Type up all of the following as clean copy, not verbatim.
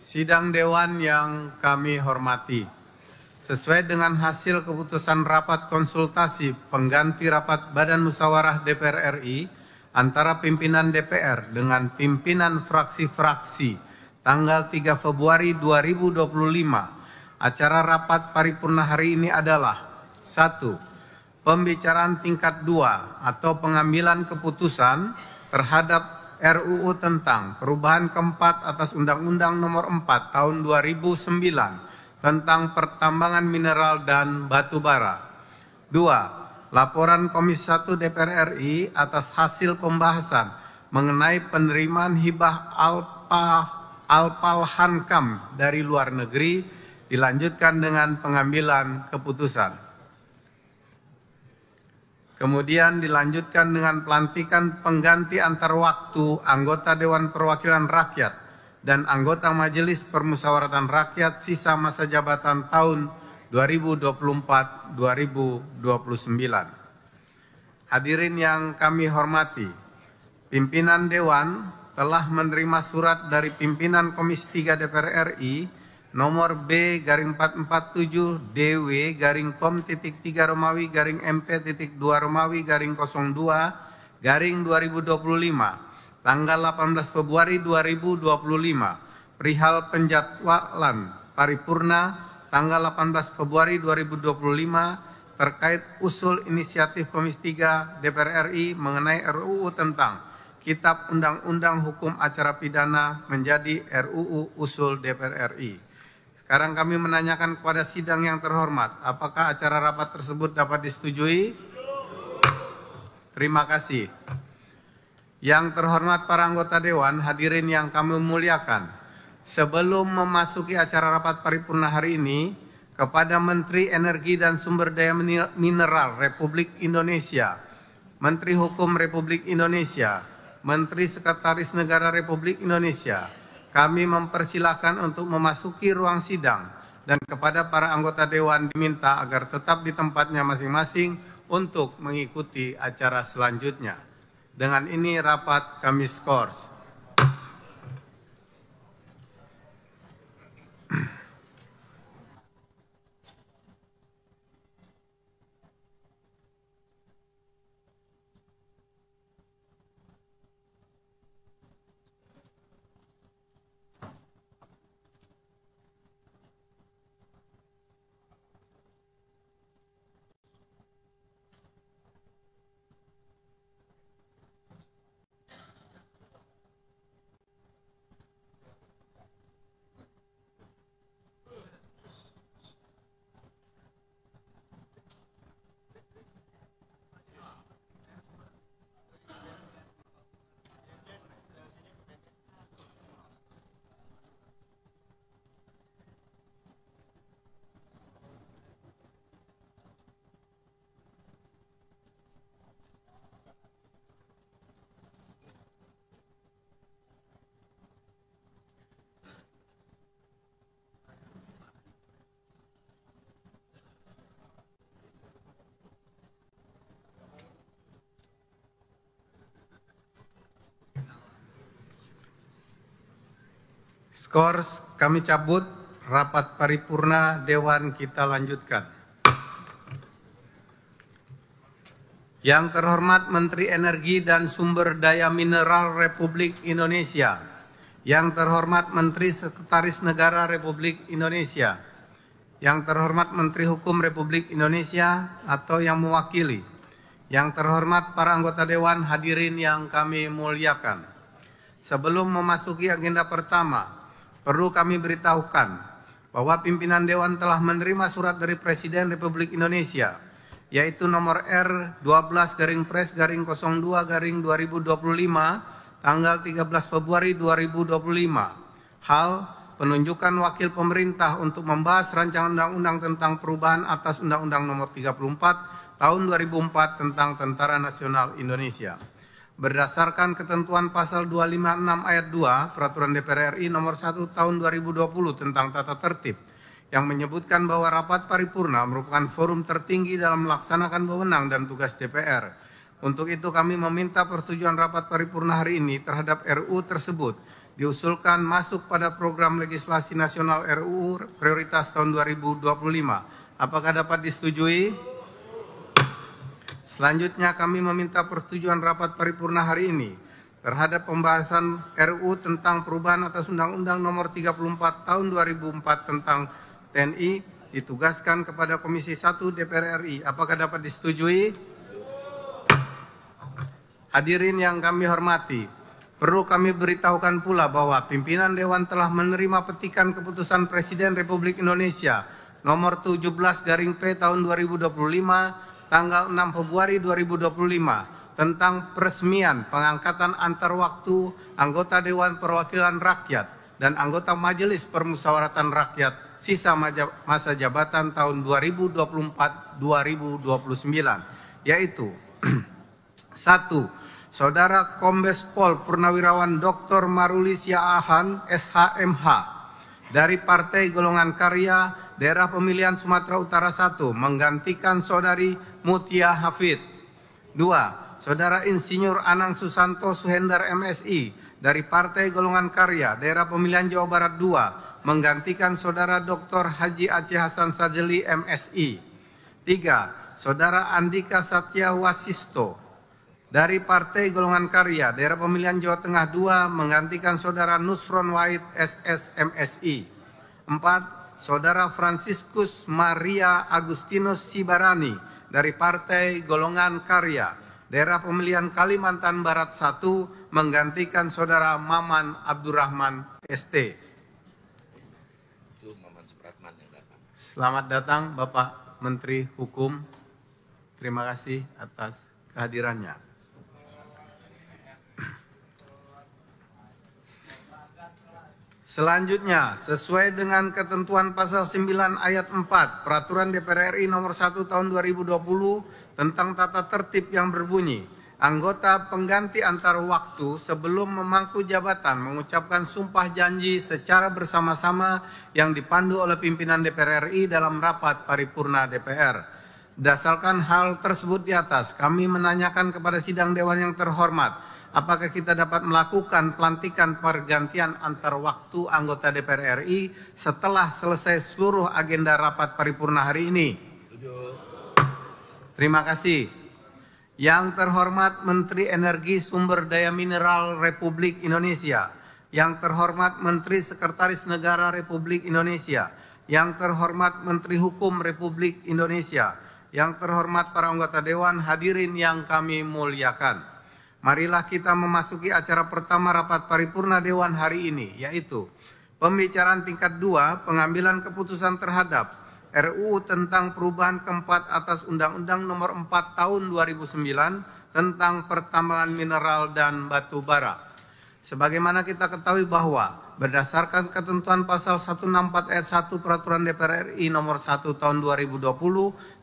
Sidang Dewan yang kami hormati, sesuai dengan hasil keputusan rapat konsultasi pengganti rapat Badan Musyawarah DPR RI antara pimpinan DPR dengan pimpinan fraksi-fraksi tanggal 3 Februari 2025, acara rapat paripurna hari ini adalah 1. Pembicaraan tingkat 2 atau pengambilan keputusan terhadap RUU tentang perubahan keempat atas Undang-Undang Nomor 4 Tahun 2009 tentang pertambangan mineral dan batu bara. 2. Laporan Komisi 1 DPR RI atas hasil pembahasan mengenai penerimaan hibah Alpalhankam dari luar negeri dilanjutkan dengan pengambilan keputusan. Kemudian dilanjutkan dengan pelantikan pengganti antar waktu anggota Dewan Perwakilan Rakyat dan anggota Majelis Permusyawaratan Rakyat sisa masa jabatan tahun 2024-2029. Hadirin yang kami hormati, pimpinan Dewan telah menerima surat dari pimpinan Komisi 3 DPR RI nomor B/447 DW/kom.3 Romawi /MP.2 Romawi /02/2025 tanggal 18 Februari 2025 perihal penjadwalan paripurna tanggal 18 Februari 2025 terkait usul inisiatif Komisi 3 DPR RI mengenai RUU tentang Kitab Undang-Undang Hukum Acara Pidana menjadi RUU usul DPR RI. Sekarang kami menanyakan kepada sidang yang terhormat, apakah acara rapat tersebut dapat disetujui? Terima kasih. Yang terhormat para anggota Dewan, hadirin yang kami muliakan, sebelum memasuki acara rapat paripurna hari ini, kepada Menteri Energi dan Sumber Daya Mineral Republik Indonesia, Menteri Hukum Republik Indonesia, Menteri Sekretaris Negara Republik Indonesia, kami mempersilahkan untuk memasuki ruang sidang dan kepada para anggota Dewan diminta agar tetap di tempatnya masing-masing untuk mengikuti acara selanjutnya. Dengan ini rapat kami skors. Skors kami cabut, rapat paripurna Dewan kita lanjutkan. Yang terhormat Menteri Energi dan Sumber Daya Mineral Republik Indonesia, yang terhormat Menteri Sekretaris Negara Republik Indonesia, yang terhormat Menteri Hukum Republik Indonesia atau yang mewakili, yang terhormat para anggota Dewan, hadirin yang kami muliakan. Sebelum memasuki agenda pertama, perlu kami beritahukan bahwa pimpinan Dewan telah menerima surat dari Presiden Republik Indonesia, yaitu nomor R12-02-02-2025 tanggal 13 Februari 2025. Hal penunjukan wakil pemerintah untuk membahas rancangan undang-undang tentang perubahan atas Undang-Undang Nomor 34 Tahun 2004 tentang Tentara Nasional Indonesia. Berdasarkan ketentuan pasal 256 ayat 2 Peraturan DPR RI nomor 1 tahun 2020 tentang tata tertib yang menyebutkan bahwa rapat paripurna merupakan forum tertinggi dalam melaksanakan wewenang dan tugas DPR. Untuk itu kami meminta persetujuan rapat paripurna hari ini terhadap RUU tersebut diusulkan masuk pada program legislasi nasional RUU prioritas tahun 2025. Apakah dapat disetujui? Selanjutnya kami meminta persetujuan rapat paripurna hari ini terhadap pembahasan RUU tentang perubahan atas Undang-Undang Nomor 34 Tahun 2004 tentang TNI ditugaskan kepada Komisi 1 DPR RI. Apakah dapat disetujui? Hadirin yang kami hormati, perlu kami beritahukan pula bahwa pimpinan Dewan telah menerima petikan keputusan Presiden Republik Indonesia nomor 17/P tahun 2025 tanggal 6 Februari 2025 tentang peresmian pengangkatan antar waktu anggota Dewan Perwakilan Rakyat dan anggota Majelis Permusyawaratan Rakyat sisa masa jabatan tahun 2024-2029, yaitu 1. Saudara Kombes Pol Purnawirawan Dr. Marulis Yaahan, SHMH, dari Partai Golongan Karya, Daerah Pemilihan Sumatera Utara 1, menggantikan Saudari Mutia Hafid. 2. Saudara Insinyur Anang Susanto Suhendar, MSI, dari Partai Golongan Karya, Daerah Pemilihan Jawa Barat 2, menggantikan Saudara Dr. Haji Aceh Hasan Sajeli, MSI. 3. Saudara Andika Satya Wasisto, dari Partai Golongan Karya, Daerah Pemilihan Jawa Tengah 2, menggantikan Saudara Nusron Wahid, SS, MSI. 4. Saudara Franciscus Maria Agustinus Sibarani, dari Partai Golongan Karya, Daerah Pemilihan Kalimantan Barat 1, menggantikan Saudara Maman Abdurrahman, ST. Itu Maman Supratman yang datang. Selamat datang Bapak Menteri Hukum. Terima kasih atas kehadirannya. Selanjutnya, sesuai dengan ketentuan pasal 9 ayat 4 Peraturan DPR RI nomor 1 tahun 2020 tentang tata tertib yang berbunyi, anggota pengganti antar waktu sebelum memangku jabatan mengucapkan sumpah janji secara bersama-sama yang dipandu oleh pimpinan DPR RI dalam rapat paripurna DPR. Berdasarkan hal tersebut di atas, kami menanyakan kepada sidang Dewan yang terhormat, apakah kita dapat melakukan pelantikan pergantian antar waktu anggota DPR RI setelah selesai seluruh agenda rapat paripurna hari ini? Terima kasih. Yang terhormat Menteri Energi Sumber Daya Mineral Republik Indonesia, yang terhormat Menteri Sekretaris Negara Republik Indonesia, yang terhormat Menteri Hukum Republik Indonesia, yang terhormat para anggota Dewan, hadirin yang kami muliakan. Marilah kita memasuki acara pertama rapat paripurna Dewan hari ini, yaitu pembicaraan tingkat 2, pengambilan keputusan terhadap RUU tentang perubahan keempat atas Undang-Undang Nomor 4 Tahun 2009 tentang pertambangan mineral dan batu bara. Sebagaimana kita ketahui bahwa berdasarkan ketentuan pasal 164 ayat 1 Peraturan DPR RI Nomor 1 Tahun 2020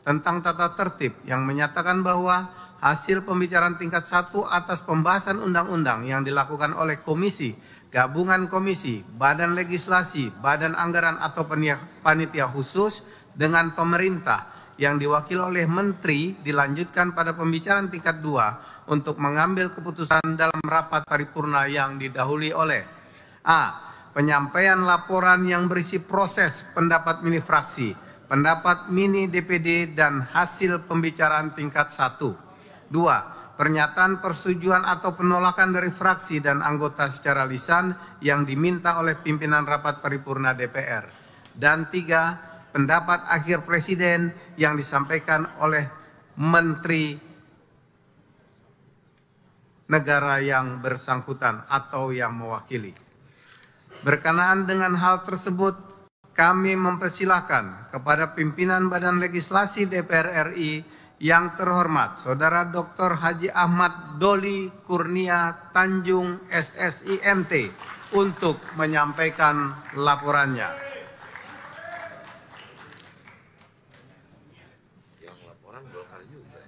tentang tata tertib yang menyatakan bahwa hasil pembicaraan tingkat 1 atas pembahasan undang-undang yang dilakukan oleh komisi, gabungan komisi, badan legislasi, badan anggaran atau panitia khusus dengan pemerintah yang diwakili oleh menteri dilanjutkan pada pembicaraan tingkat 2 untuk mengambil keputusan dalam rapat paripurna yang didahului oleh A. Penyampaian laporan yang berisi proses pendapat mini fraksi, pendapat mini DPD dan hasil pembicaraan tingkat 1. 2. Pernyataan persetujuan atau penolakan dari fraksi dan anggota secara lisan yang diminta oleh pimpinan rapat paripurna DPR. Dan 3. Pendapat akhir Presiden yang disampaikan oleh Menteri negara yang bersangkutan atau yang mewakili. Berkenaan dengan hal tersebut, kami mempersilahkan kepada pimpinan Badan Legislasi DPR RI yang terhormat Saudara Dr. Haji Ahmad Doli Kurnia Tanjung SSI MT untuk menyampaikan laporannya. Yang laporan Golkar juga.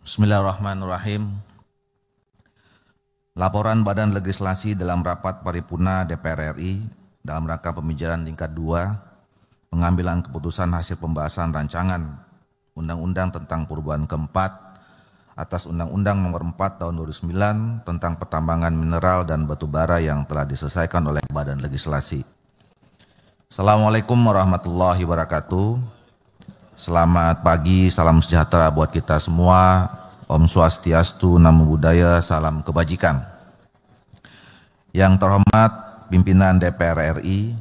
Bismillahirrahmanirrahim. Laporan Badan Legislasi dalam rapat paripurna DPR RI dalam rangka pembicaraan tingkat 2, pengambilan keputusan hasil pembahasan rancangan Undang-Undang tentang perubahan keempat atas Undang-Undang Nomor 4 Tahun 2009 tentang pertambangan mineral dan batu bara yang telah diselesaikan oleh Badan Legislasi. Assalamualaikum warahmatullahi wabarakatuh. Selamat pagi, salam sejahtera buat kita semua. Om Swastiastu, Namo Buddhaya, salam kebajikan. Yang terhormat pimpinan DPR RI,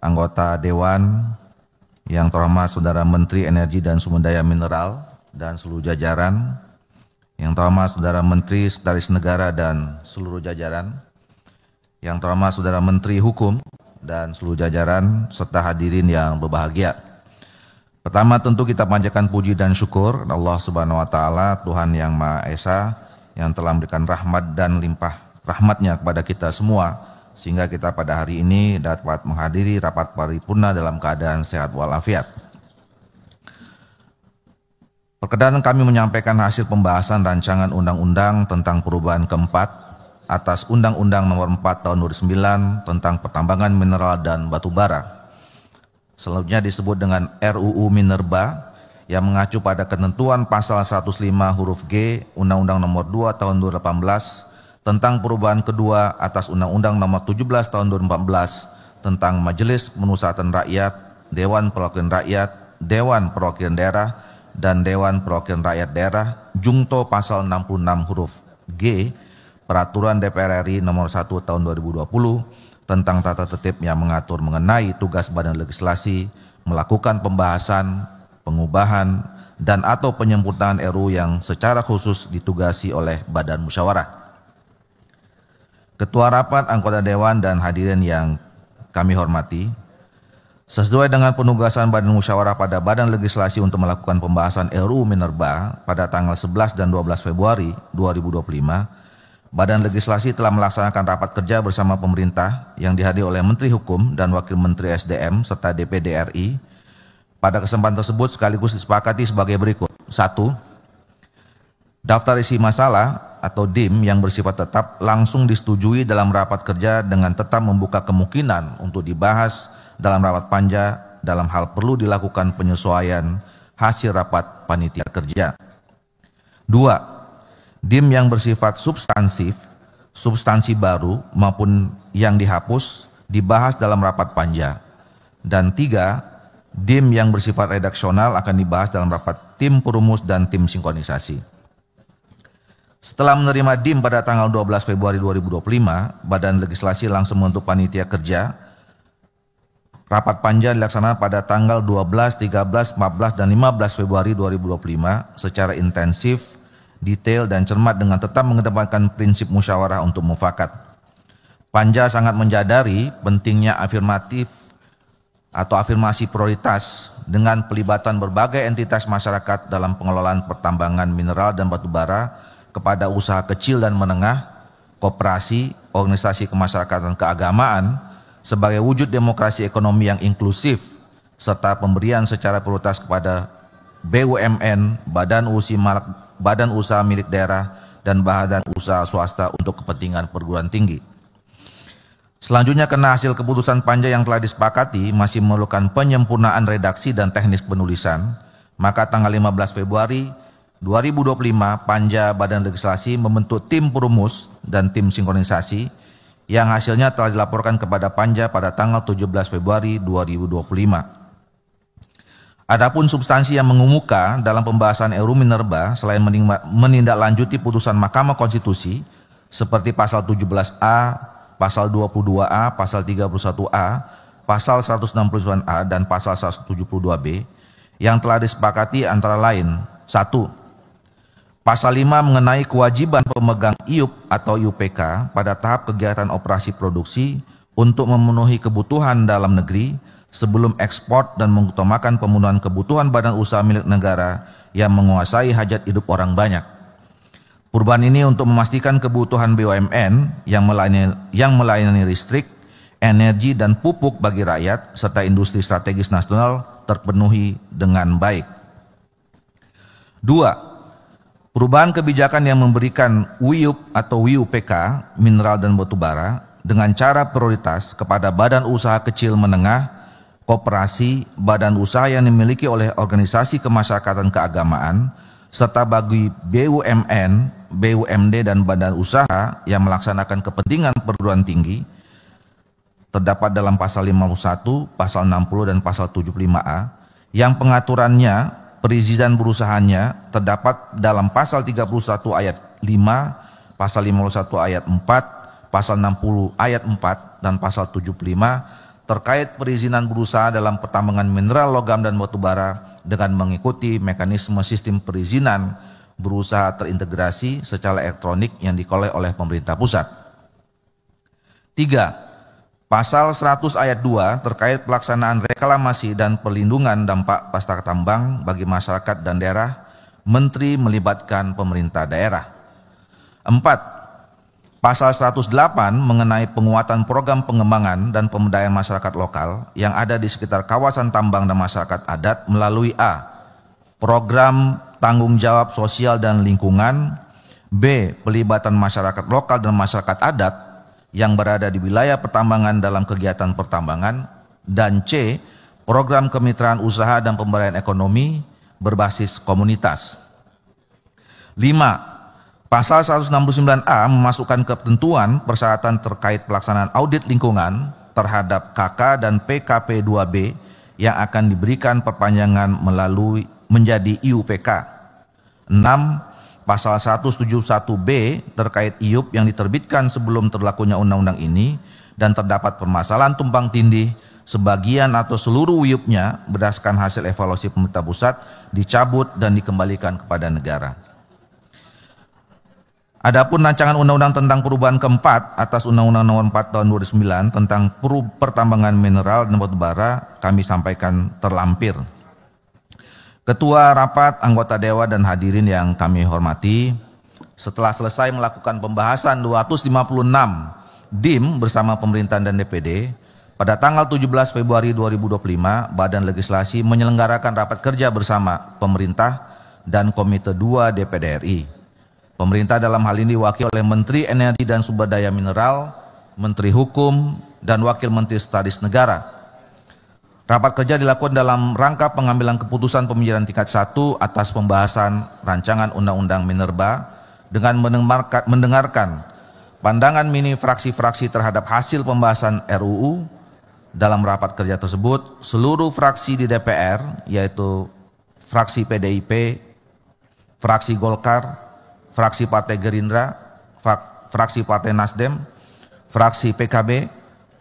anggota Dewan, yang terhormat Saudara Menteri Energi dan Sumber Daya Mineral dan seluruh jajaran, yang terhormat Saudara Menteri Sekretaris Negara dan seluruh jajaran, yang terhormat Saudara Menteri Hukum dan seluruh jajaran, serta hadirin yang berbahagia. Pertama tentu kita panjatkan puji dan syukur Allah Subhanahu wa Ta'ala, Tuhan yang Maha Esa, yang telah memberikan rahmat dan limpah rahmatnya kepada kita semua, sehingga kita pada hari ini dapat menghadiri rapat paripurna dalam keadaan sehat walafiat. Perkenan kami menyampaikan hasil pembahasan rancangan undang-undang tentang perubahan keempat atas Undang-Undang Nomor 4 Tahun 2009 tentang pertambangan mineral dan batu bara. Selanjutnya disebut dengan RUU Minerba yang mengacu pada ketentuan pasal 105 huruf G Undang-Undang Nomor 2 Tahun 2018 tentang perubahan kedua atas Undang-Undang Nomor 17 Tahun 2014 tentang Majelis Pemusatan Rakyat, Dewan Perwakilan Rakyat, Dewan Perwakilan Daerah, dan Dewan Perwakilan Rakyat Daerah, jungto pasal 66 huruf G Peraturan DPR RI Nomor 1 Tahun 2020 tentang tata tertib yang mengatur mengenai tugas Badan Legislasi melakukan pembahasan, pengubahan, dan atau penyempurnaan RUU yang secara khusus ditugasi oleh Badan Musyawarah. Ketua Rapat, anggota Dewan, dan hadirin yang kami hormati, sesuai dengan penugasan Badan Musyawarah pada Badan Legislasi untuk melakukan pembahasan RUU Minerba pada tanggal 11 dan 12 Februari 2025, Badan Legislasi telah melaksanakan rapat kerja bersama pemerintah yang dihadiri oleh Menteri Hukum dan Wakil Menteri SDM serta DPD RI. Pada kesempatan tersebut sekaligus disepakati sebagai berikut. 1. Daftar isi masalah atau DIM yang bersifat tetap langsung disetujui dalam rapat kerja dengan tetap membuka kemungkinan untuk dibahas dalam rapat panja dalam hal perlu dilakukan penyesuaian hasil rapat panitia kerja. 2. DIM yang bersifat substansi baru maupun yang dihapus dibahas dalam rapat panja. Dan 3, DIM yang bersifat redaksional akan dibahas dalam rapat tim perumus dan tim sinkronisasi. Setelah menerima DIM pada tanggal 12 Februari 2025, Badan Legislasi langsung membentuk panitia kerja. Rapat panja dilaksanakan pada tanggal 12, 13, 14, dan 15 Februari 2025 secara intensif, detail, dan cermat dengan tetap mengedepankan prinsip musyawarah untuk mufakat. Panja sangat menjadari pentingnya afirmasi prioritas dengan pelibatan berbagai entitas masyarakat dalam pengelolaan pertambangan mineral dan batu bara kepada usaha kecil dan menengah, koperasi, organisasi kemasyarakatan keagamaan sebagai wujud demokrasi ekonomi yang inklusif serta pemberian secara prioritas kepada BUMN, badan usaha milik daerah, dan badan usaha swasta untuk kepentingan perguruan tinggi. Selanjutnya, karena hasil keputusan panja yang telah disepakati masih memerlukan penyempurnaan redaksi dan teknis penulisan, maka tanggal 15 Februari 2025 Panja Badan Legislasi membentuk tim perumus dan tim sinkronisasi yang hasilnya telah dilaporkan kepada Panja pada tanggal 17 Februari 2025. Adapun substansi yang mengemuka dalam pembahasan RUU Minerba selain menindaklanjuti putusan Mahkamah Konstitusi seperti pasal 17A, pasal 22A, pasal 31A, pasal 169A, dan pasal 172B yang telah disepakati antara lain: 1. Pasal 5 mengenai kewajiban pemegang IUP atau IUPK pada tahap kegiatan operasi produksi untuk memenuhi kebutuhan dalam negeri sebelum ekspor dan mengutamakan pemenuhan kebutuhan badan usaha milik negara yang menguasai hajat hidup orang banyak. Perubahan ini untuk memastikan kebutuhan BUMN yang melayani listrik, energi, dan pupuk bagi rakyat serta industri strategis nasional terpenuhi dengan baik. 2. Perubahan kebijakan yang memberikan WIUP atau WIUPK, mineral dan batubara, dengan cara prioritas kepada badan usaha kecil menengah, koperasi, badan usaha yang dimiliki oleh organisasi kemasyarakatan keagamaan, serta bagi BUMN, BUMD dan badan usaha yang melaksanakan kepentingan perguruan tinggi, terdapat dalam pasal 51, pasal 60 dan pasal 75A, yang pengaturannya perizinan berusahanya terdapat dalam pasal 31 ayat 5, pasal 51 ayat 4, pasal 60 ayat 4 dan pasal 75 terkait perizinan berusaha dalam pertambangan mineral, logam dan batubara dengan mengikuti mekanisme sistem perizinan berusaha terintegrasi secara elektronik yang dikelola oleh pemerintah pusat. 3. Pasal 100 ayat 2 terkait pelaksanaan reklamasi dan perlindungan dampak pasca tambang bagi masyarakat dan daerah, Menteri melibatkan pemerintah daerah. 4. Pasal 108 mengenai penguatan program pengembangan dan pemberdayaan masyarakat lokal yang ada di sekitar kawasan tambang dan masyarakat adat melalui A. Program tanggung jawab sosial dan lingkungan, B. Pelibatan masyarakat lokal dan masyarakat adat yang berada di wilayah pertambangan dalam kegiatan pertambangan, dan C. Program kemitraan usaha dan pemberdayaan ekonomi berbasis komunitas. 5. Pasal 169A memasukkan ketentuan persyaratan terkait pelaksanaan audit lingkungan terhadap KK dan PKP 2B yang akan diberikan perpanjangan melalui menjadi IUPK. 6. Pasal 171B terkait IUP yang diterbitkan sebelum terlakunya undang-undang ini dan terdapat permasalahan tumpang tindih, sebagian atau seluruh IUP-nya berdasarkan hasil evaluasi pemerintah pusat dicabut dan dikembalikan kepada negara. Adapun rancangan undang-undang tentang perubahan keempat atas Undang-Undang Nomor 4 Tahun 2009 tentang pertambangan mineral dan batubara kami sampaikan terlampir. Ketua rapat, anggota dewan dan hadirin yang kami hormati, setelah selesai melakukan pembahasan 256 DIM bersama pemerintahan dan DPD, pada tanggal 17 Februari 2025, Badan Legislasi menyelenggarakan rapat kerja bersama pemerintah dan Komite 2 DPD RI. Pemerintah dalam hal ini diwakili oleh Menteri Energi dan Sumber Daya Mineral, Menteri Hukum, dan Wakil Menteri Sekretaris Negara. Rapat kerja dilakukan dalam rangka pengambilan keputusan pembicaraan tingkat 1 atas pembahasan rancangan Undang-Undang Minerba dengan mendengarkan pandangan mini fraksi-fraksi terhadap hasil pembahasan RUU. Dalam rapat kerja tersebut, seluruh fraksi di DPR, yaitu fraksi PDIP, fraksi Golkar, fraksi Partai Gerindra, fraksi Partai Nasdem, fraksi PKB,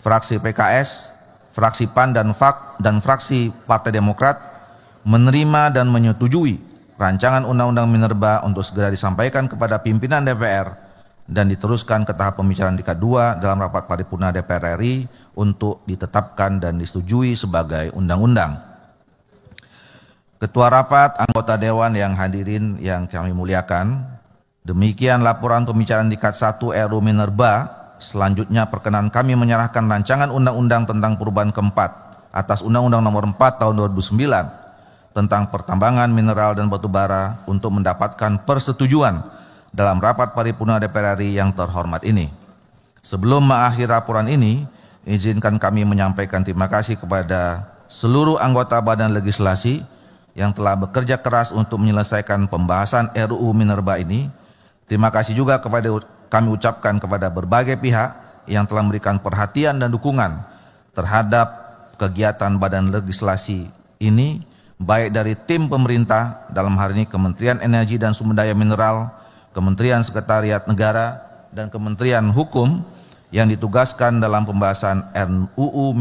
fraksi PKS, fraksi PAN dan fraksi Partai Demokrat menerima dan menyetujui rancangan Undang-Undang Minerba untuk segera disampaikan kepada pimpinan DPR dan diteruskan ke tahap pembicaraan tingkat 2 dalam rapat paripurna DPR RI untuk ditetapkan dan disetujui sebagai undang-undang. Ketua rapat, anggota dewan yang hadirin yang kami muliakan, demikian laporan pembicaraan tingkat 1 RUU Minerba. Selanjutnya perkenan kami menyerahkan rancangan undang-undang tentang perubahan keempat atas Undang-Undang Nomor 4 Tahun 2009 tentang pertambangan mineral dan batubara untuk mendapatkan persetujuan dalam rapat paripurna DPR RI yang terhormat ini. Sebelum mengakhiri laporan ini, izinkan kami menyampaikan terima kasih kepada seluruh anggota Badan Legislasi yang telah bekerja keras untuk menyelesaikan pembahasan RUU Minerba ini. Terima kasih juga kami ucapkan kepada berbagai pihak yang telah memberikan perhatian dan dukungan terhadap kegiatan Badan Legislasi ini, baik dari tim pemerintah, dalam hal ini Kementerian Energi dan Sumber Daya Mineral, Kementerian Sekretariat Negara, dan Kementerian Hukum yang ditugaskan dalam pembahasan RUU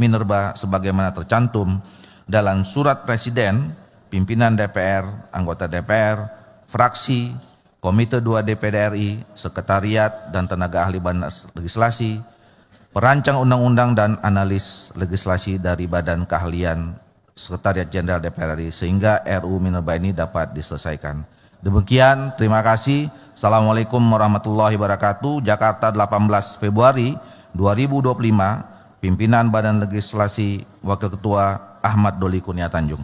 Minerba sebagaimana tercantum dalam surat Presiden, pimpinan DPR, anggota DPR, fraksi, Komite 2 DPD RI, Sekretariat dan tenaga ahli Badan Legislasi, perancang undang-undang dan analis legislasi dari Badan Keahlian Sekretariat Jenderal DPR RI sehingga RUU Minerba ini dapat diselesaikan. Demikian, terima kasih. Assalamualaikum warahmatullahi wabarakatuh. Jakarta 18 Februari 2025, Pimpinan Badan Legislasi Wakil Ketua Ahmad Doli Kurnia Tanjung.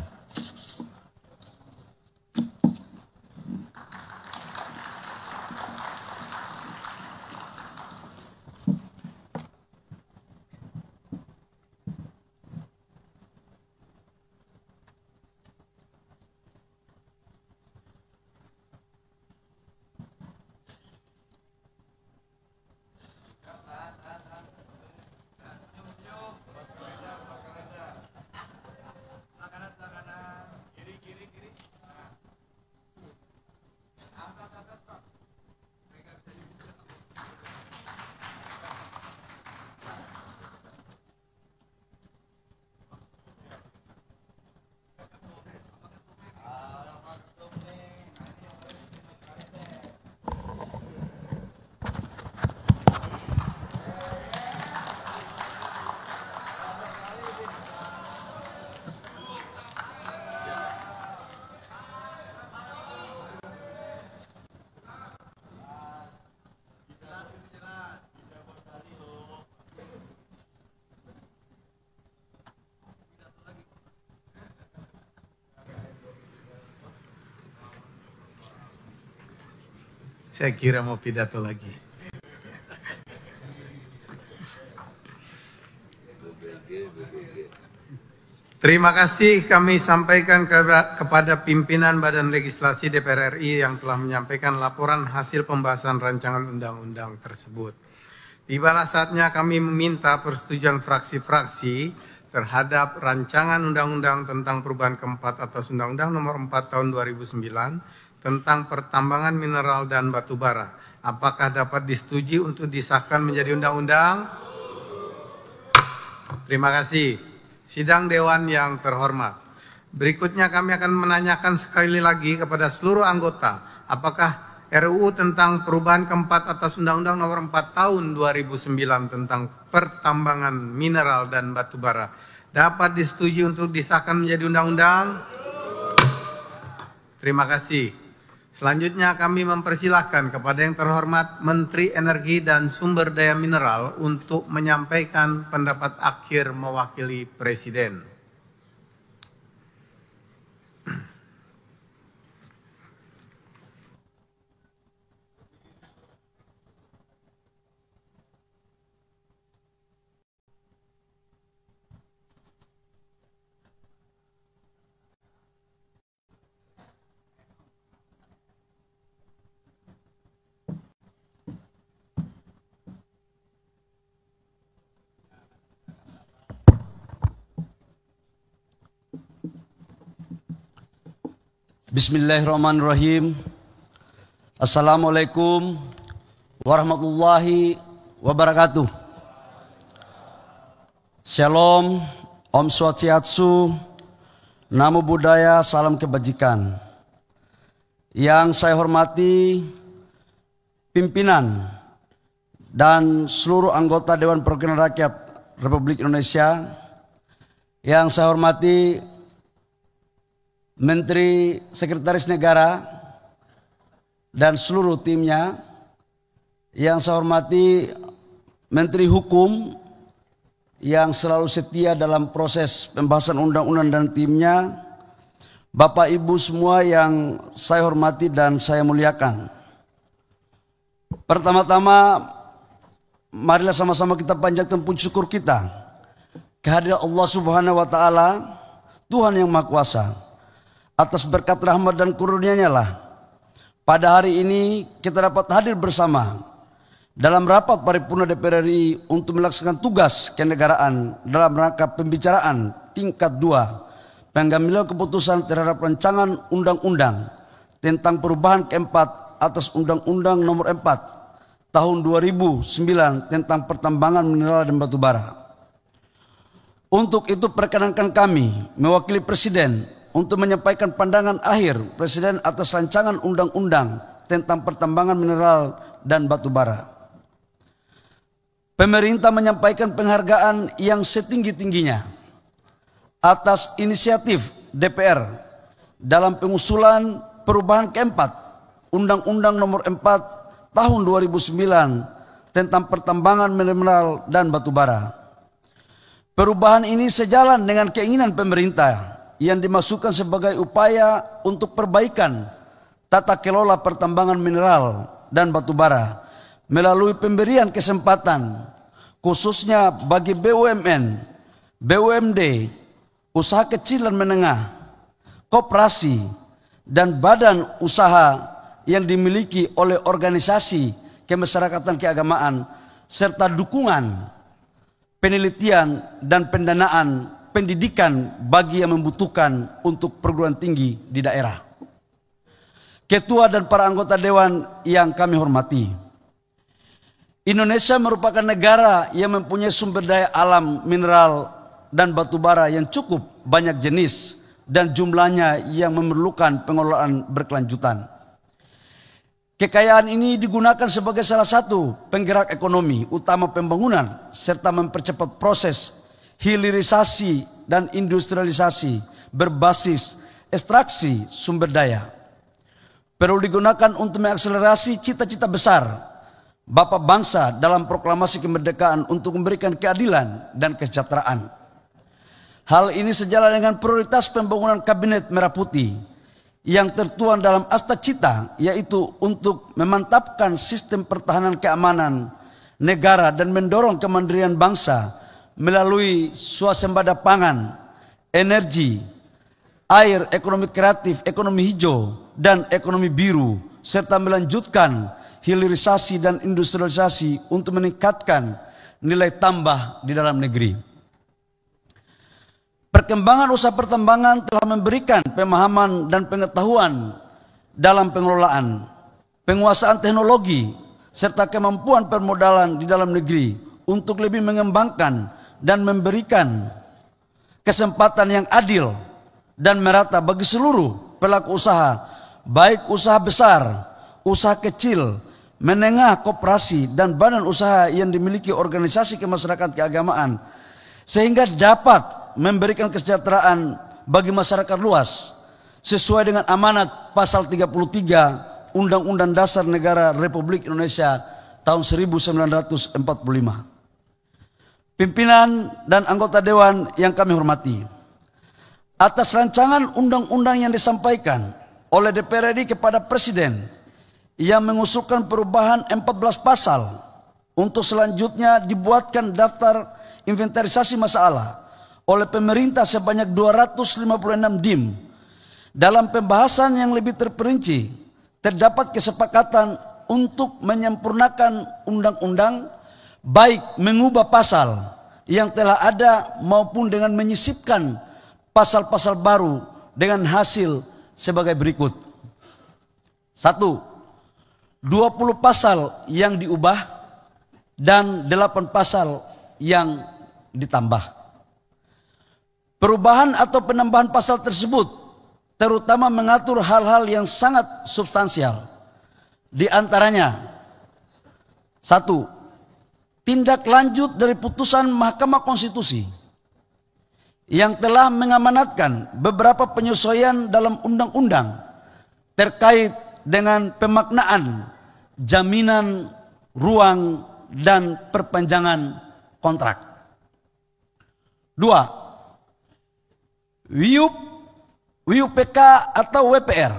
Saya kira mau pidato lagi. Terima kasih kami sampaikan kepada pimpinan Badan Legislasi DPR RI yang telah menyampaikan laporan hasil pembahasan rancangan undang-undang tersebut. Tibalah saatnya kami meminta persetujuan fraksi-fraksi terhadap rancangan undang-undang tentang perubahan keempat atas Undang-Undang Nomor 4 Tahun 2009 tentang pertambangan mineral dan batu bara. Apakah dapat disetujui untuk disahkan menjadi undang-undang? Terima kasih. Sidang Dewan yang terhormat. Berikutnya kami akan menanyakan sekali lagi kepada seluruh anggota, apakah RUU tentang perubahan keempat atas Undang-Undang Nomor 4 Tahun 2009 tentang pertambangan mineral dan batu bara dapat disetujui untuk disahkan menjadi undang-undang? Terima kasih. Selanjutnya kami mempersilahkan kepada yang terhormat Menteri Energi dan Sumber Daya Mineral untuk menyampaikan pendapat akhir mewakili Presiden. Bismillahirrahmanirrahim. Assalamualaikum warahmatullahi wabarakatuh. Shalom, Om Swastiastu, Namo Buddhaya, salam kebajikan. Yang saya hormati pimpinan dan seluruh anggota Dewan Perwakilan Rakyat Republik Indonesia. Yang saya hormati Menteri Sekretaris Negara dan seluruh timnya. Yang saya hormati Menteri Hukum yang selalu setia dalam proses pembahasan undang-undang dan timnya. Bapak Ibu semua yang saya hormati dan saya muliakan. Pertama-tama marilah sama-sama kita panjatkan puji syukur kita kehadirat Allah Subhanahu wa taala, Tuhan yang Maha Kuasa. Atas berkat rahmat dan karunia-Nya lah pada hari ini kita dapat hadir bersama dalam rapat paripurna DPR RI untuk melaksanakan tugas kenegaraan dalam rangka pembicaraan tingkat 2 pengambilan keputusan terhadap rancangan undang-undang tentang perubahan keempat atas Undang-Undang Nomor 4 Tahun 2009 tentang pertambangan mineral dan batu bara. Untuk itu perkenankan kami mewakili Presiden untuk menyampaikan pandangan akhir Presiden atas rancangan undang-undang tentang pertambangan mineral dan batu bara. Pemerintah menyampaikan penghargaan yang setinggi-tingginya atas inisiatif DPR dalam pengusulan perubahan keempat Undang-Undang Nomor 4 Tahun 2009 tentang pertambangan mineral dan batu bara. Perubahan ini sejalan dengan keinginan pemerintah yang dimasukkan sebagai upaya untuk perbaikan tata kelola pertambangan mineral dan batu bara melalui pemberian kesempatan khususnya bagi BUMN, BUMD, usaha kecil dan menengah, koperasi, dan badan usaha yang dimiliki oleh organisasi kemasyarakatan keagamaan serta dukungan penelitian dan pendanaan pendidikan bagi yang membutuhkan untuk perguruan tinggi di daerah. Ketua dan para anggota Dewan yang kami hormati, Indonesia merupakan negara yang mempunyai sumber daya alam mineral dan batu bara yang cukup banyak jenis dan jumlahnya yang memerlukan pengelolaan berkelanjutan. Kekayaan ini digunakan sebagai salah satu penggerak ekonomi utama pembangunan serta mempercepat proses hilirisasi dan industrialisasi berbasis ekstraksi sumber daya. Perlu digunakan untuk mengakselerasi cita-cita besar Bapak Bangsa dalam proklamasi kemerdekaan untuk memberikan keadilan dan kesejahteraan. Hal ini sejalan dengan prioritas pembangunan Kabinet Merah Putih yang tertuang dalam Asta Cita, yaitu untuk memantapkan sistem pertahanan keamanan negara dan mendorong kemandirian bangsa melalui swasembada pangan, energi, air, ekonomi kreatif, ekonomi hijau, dan ekonomi biru, serta melanjutkan hilirisasi dan industrialisasi untuk meningkatkan nilai tambah di dalam negeri. Perkembangan usaha pertambangan telah memberikan pemahaman dan pengetahuan dalam pengelolaan, penguasaan teknologi, serta kemampuan permodalan di dalam negeri untuk lebih mengembangkan dan memberikan kesempatan yang adil dan merata bagi seluruh pelaku usaha, baik usaha besar, usaha kecil, menengah, koperasi, dan badan usaha yang dimiliki organisasi kemasyarakatan keagamaan, sehingga dapat memberikan kesejahteraan bagi masyarakat luas sesuai dengan amanat pasal 33 Undang-Undang Dasar Negara Republik Indonesia tahun 1945. Pimpinan dan anggota dewan yang kami hormati, atas rancangan undang-undang yang disampaikan oleh DPR RI kepada Presiden yang mengusulkan perubahan 14 pasal untuk selanjutnya dibuatkan daftar inventarisasi masalah oleh pemerintah sebanyak 256 DIM. Dalam pembahasan yang lebih terperinci, terdapat kesepakatan untuk menyempurnakan undang-undang, baik mengubah pasal yang telah ada maupun dengan menyisipkan pasal-pasal baru dengan hasil sebagai berikut. 1. 20 pasal yang diubah dan 8 pasal yang ditambah. Perubahan atau penambahan pasal tersebut terutama mengatur hal-hal yang sangat substansial. Di antaranya, 1. Tindak lanjut dari putusan Mahkamah Konstitusi yang telah mengamanatkan beberapa penyesuaian dalam undang-undang terkait dengan pemaknaan, jaminan, ruang, dan perpanjangan kontrak. 2. WUPK atau WPR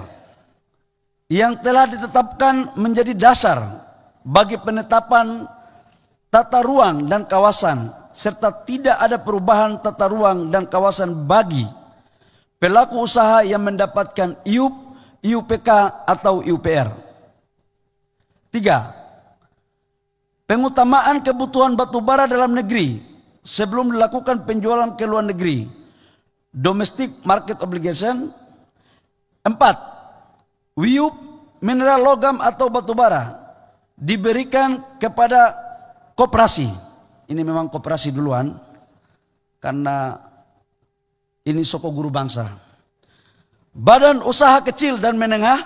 yang telah ditetapkan menjadi dasar bagi penetapan tata ruang dan kawasan, serta tidak ada perubahan tata ruang dan kawasan bagi pelaku usaha yang mendapatkan IUP, IUPK atau IUPR. 3. Pengutamaan kebutuhan batubara dalam negeri sebelum dilakukan penjualan ke luar negeri, domestic market obligation. 4. WIUP mineral logam atau batubara diberikan kepada koperasi. Ini memang koperasi duluan karena ini soko guru bangsa. Badan usaha kecil dan menengah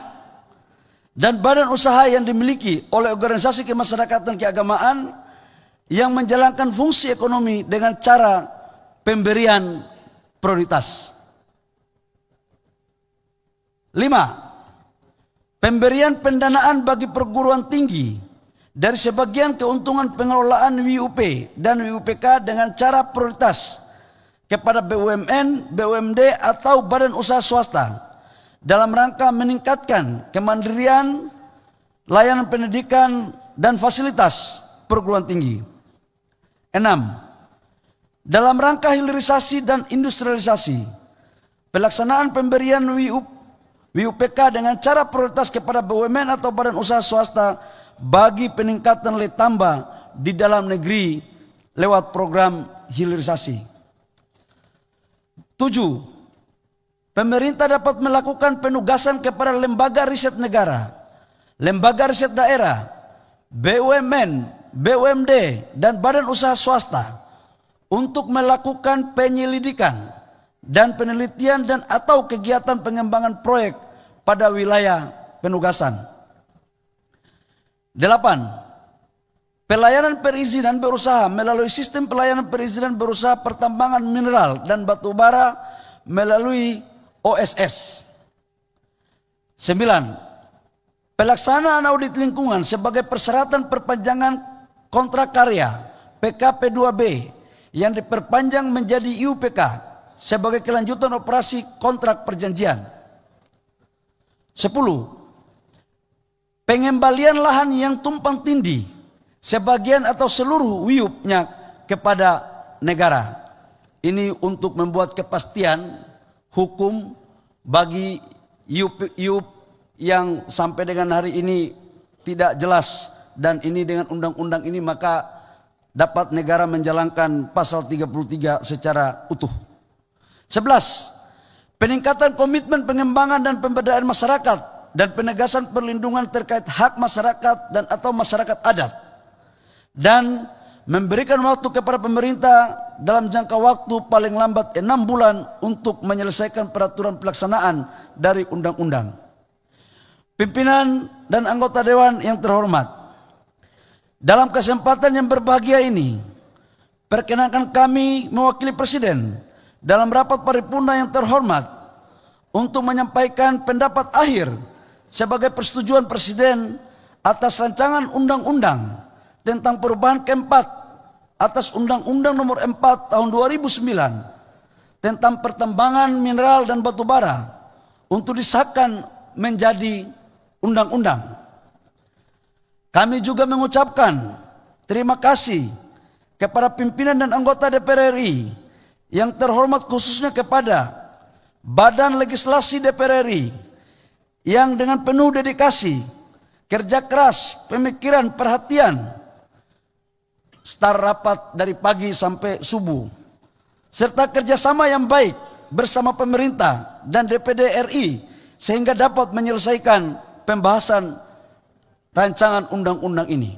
dan badan usaha yang dimiliki oleh organisasi kemasyarakatan keagamaan yang menjalankan fungsi ekonomi dengan cara pemberian prioritas. 5. Pemberian pendanaan bagi perguruan tinggi dari sebagian keuntungan pengelolaan WUP dan WUPK dengan cara prioritas kepada BUMN, BUMD atau badan usaha swasta dalam rangka meningkatkan kemandirian, layanan pendidikan, dan fasilitas perguruan tinggi. 6. Dalam rangka hilirisasi dan industrialisasi, pelaksanaan pemberian WUPK dengan cara prioritas kepada BUMN atau badan usaha swasta bagi peningkatan nilai tambah di dalam negeri lewat program hilirisasi. 7. Pemerintah dapat melakukan penugasan kepada lembaga riset negara, lembaga riset daerah, BUMN, BUMD, dan badan usaha swasta untuk melakukan penyelidikan dan penelitian dan atau kegiatan pengembangan proyek pada wilayah penugasan. 8. Pelayanan perizinan berusaha melalui sistem pelayanan perizinan berusaha pertambangan mineral dan batu bara melalui OSS. 9. Pelaksanaan audit lingkungan sebagai persyaratan perpanjangan kontrak karya PKP2B yang diperpanjang menjadi IUPK sebagai kelanjutan operasi kontrak perjanjian. 10. Pengembalian lahan yang tumpang tindih, sebagian atau seluruh wiupnya kepada negara. Ini untuk membuat kepastian hukum bagi iup yang sampai dengan hari ini tidak jelas, dan ini dengan undang-undang ini maka dapat negara menjalankan pasal 33 secara utuh. 11. Peningkatan komitmen pengembangan dan pemberdayaan masyarakat dan penegasan perlindungan terkait hak masyarakat dan atau masyarakat adat, dan memberikan waktu kepada pemerintah dalam jangka waktu paling lambat 6 bulan untuk menyelesaikan peraturan pelaksanaan dari undang-undang. Pimpinan dan anggota dewan yang terhormat, dalam kesempatan yang berbahagia ini, perkenankan kami mewakili Presiden dalam rapat paripurna yang terhormat untuk menyampaikan pendapat akhir sebagai persetujuan Presiden atas rancangan undang-undang tentang perubahan keempat atas Undang-Undang Nomor 4 Tahun 2009 tentang pertambangan mineral dan batu bara untuk disahkan menjadi undang-undang. Kami juga mengucapkan terima kasih kepada pimpinan dan anggota DPR RI yang terhormat, khususnya kepada Badan Legislasi DPR RI yang dengan penuh dedikasi, kerja keras, pemikiran, perhatian, start rapat dari pagi sampai subuh, serta kerjasama yang baik bersama pemerintah dan DPD RI sehingga dapat menyelesaikan pembahasan rancangan undang-undang ini.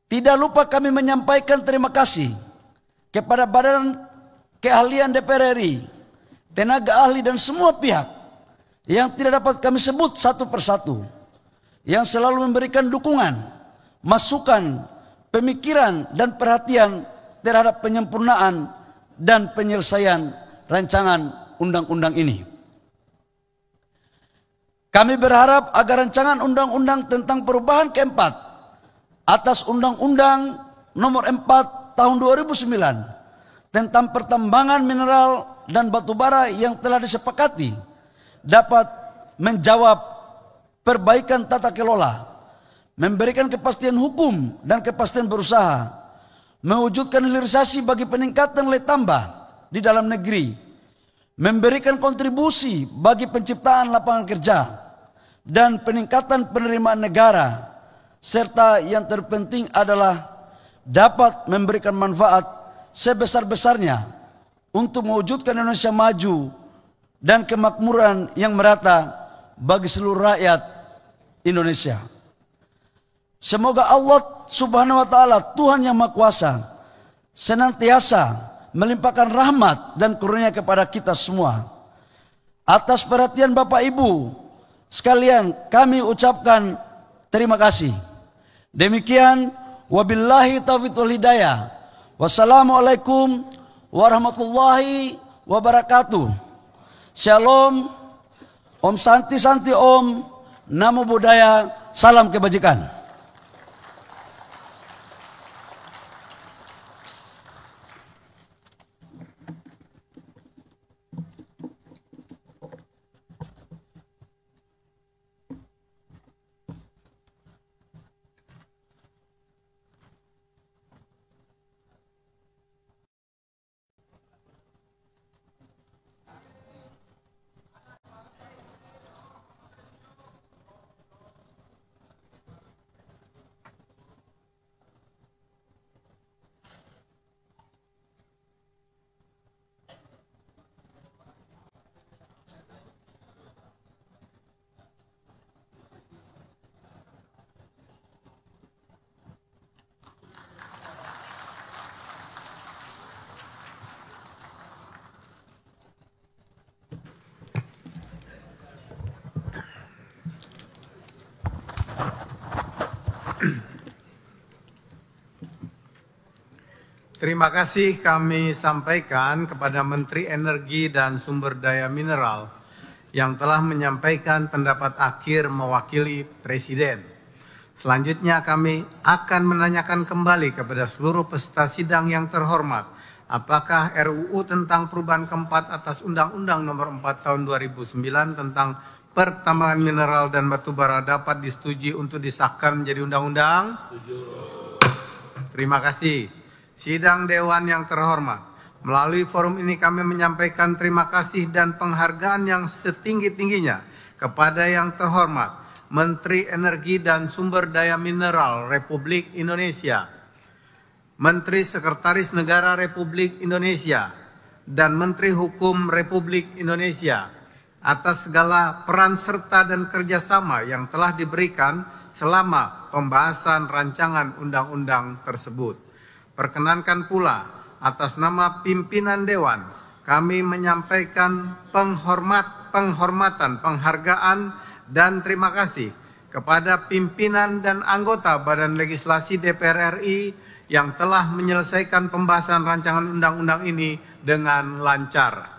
Tidak lupa kami menyampaikan terima kasih kepada Badan Keahlian DPR RI, tenaga ahli dan semua pihak yang tidak dapat kami sebut satu persatu, yang selalu memberikan dukungan, masukan, pemikiran, dan perhatian terhadap penyempurnaan dan penyelesaian rancangan undang-undang ini. Kami berharap agar rancangan undang-undang tentang perubahan keempat atas Undang-Undang Nomor 4 Tahun 2009 tentang pertambangan mineral dan batu bara yang telah disepakati dapat menjawab perbaikan tata kelola, memberikan kepastian hukum dan kepastian berusaha, mewujudkan hilirisasi bagi peningkatan nilai tambah di dalam negeri, memberikan kontribusi bagi penciptaan lapangan kerja dan peningkatan penerimaan negara, serta yang terpenting adalah dapat memberikan manfaat sebesar-besarnya untuk mewujudkan Indonesia maju dan kemakmuran yang merata bagi seluruh rakyat Indonesia. Semoga Allah Subhanahu wa Ta'ala, Tuhan yang Maha Kuasa, senantiasa melimpahkan rahmat dan karunia kepada kita semua. Atas perhatian Bapak Ibu sekalian, kami ucapkan terima kasih. Demikian, wabillahi taufiq wal hidayah. Wassalamualaikum warahmatullahi wabarakatuh. Shalom, Om Santi Santi Om, Namo Buddhaya, salam kebajikan. Terima kasih kami sampaikan kepada Menteri Energi dan Sumber Daya Mineral yang telah menyampaikan pendapat akhir mewakili Presiden. Selanjutnya kami akan menanyakan kembali kepada seluruh peserta sidang yang terhormat apakah RUU tentang perubahan keempat atas Undang-Undang Nomor 4 Tahun 2009 tentang pertambangan mineral dan batu bara dapat disetujui untuk disahkan menjadi undang-undang? Setuju. Terima kasih. Sidang Dewan yang terhormat, melalui forum ini kami menyampaikan terima kasih dan penghargaan yang setinggi-tingginya kepada yang terhormat Menteri Energi dan Sumber Daya Mineral Republik Indonesia, Menteri Sekretaris Negara Republik Indonesia, dan Menteri Hukum Republik Indonesia atas segala peran serta dan kerjasama yang telah diberikan selama pembahasan rancangan undang-undang tersebut. Perkenankan pula atas nama pimpinan Dewan kami menyampaikan penghormatan, penghargaan, dan terima kasih kepada pimpinan dan anggota Badan Legislasi DPR RI yang telah menyelesaikan pembahasan rancangan undang-undang ini dengan lancar.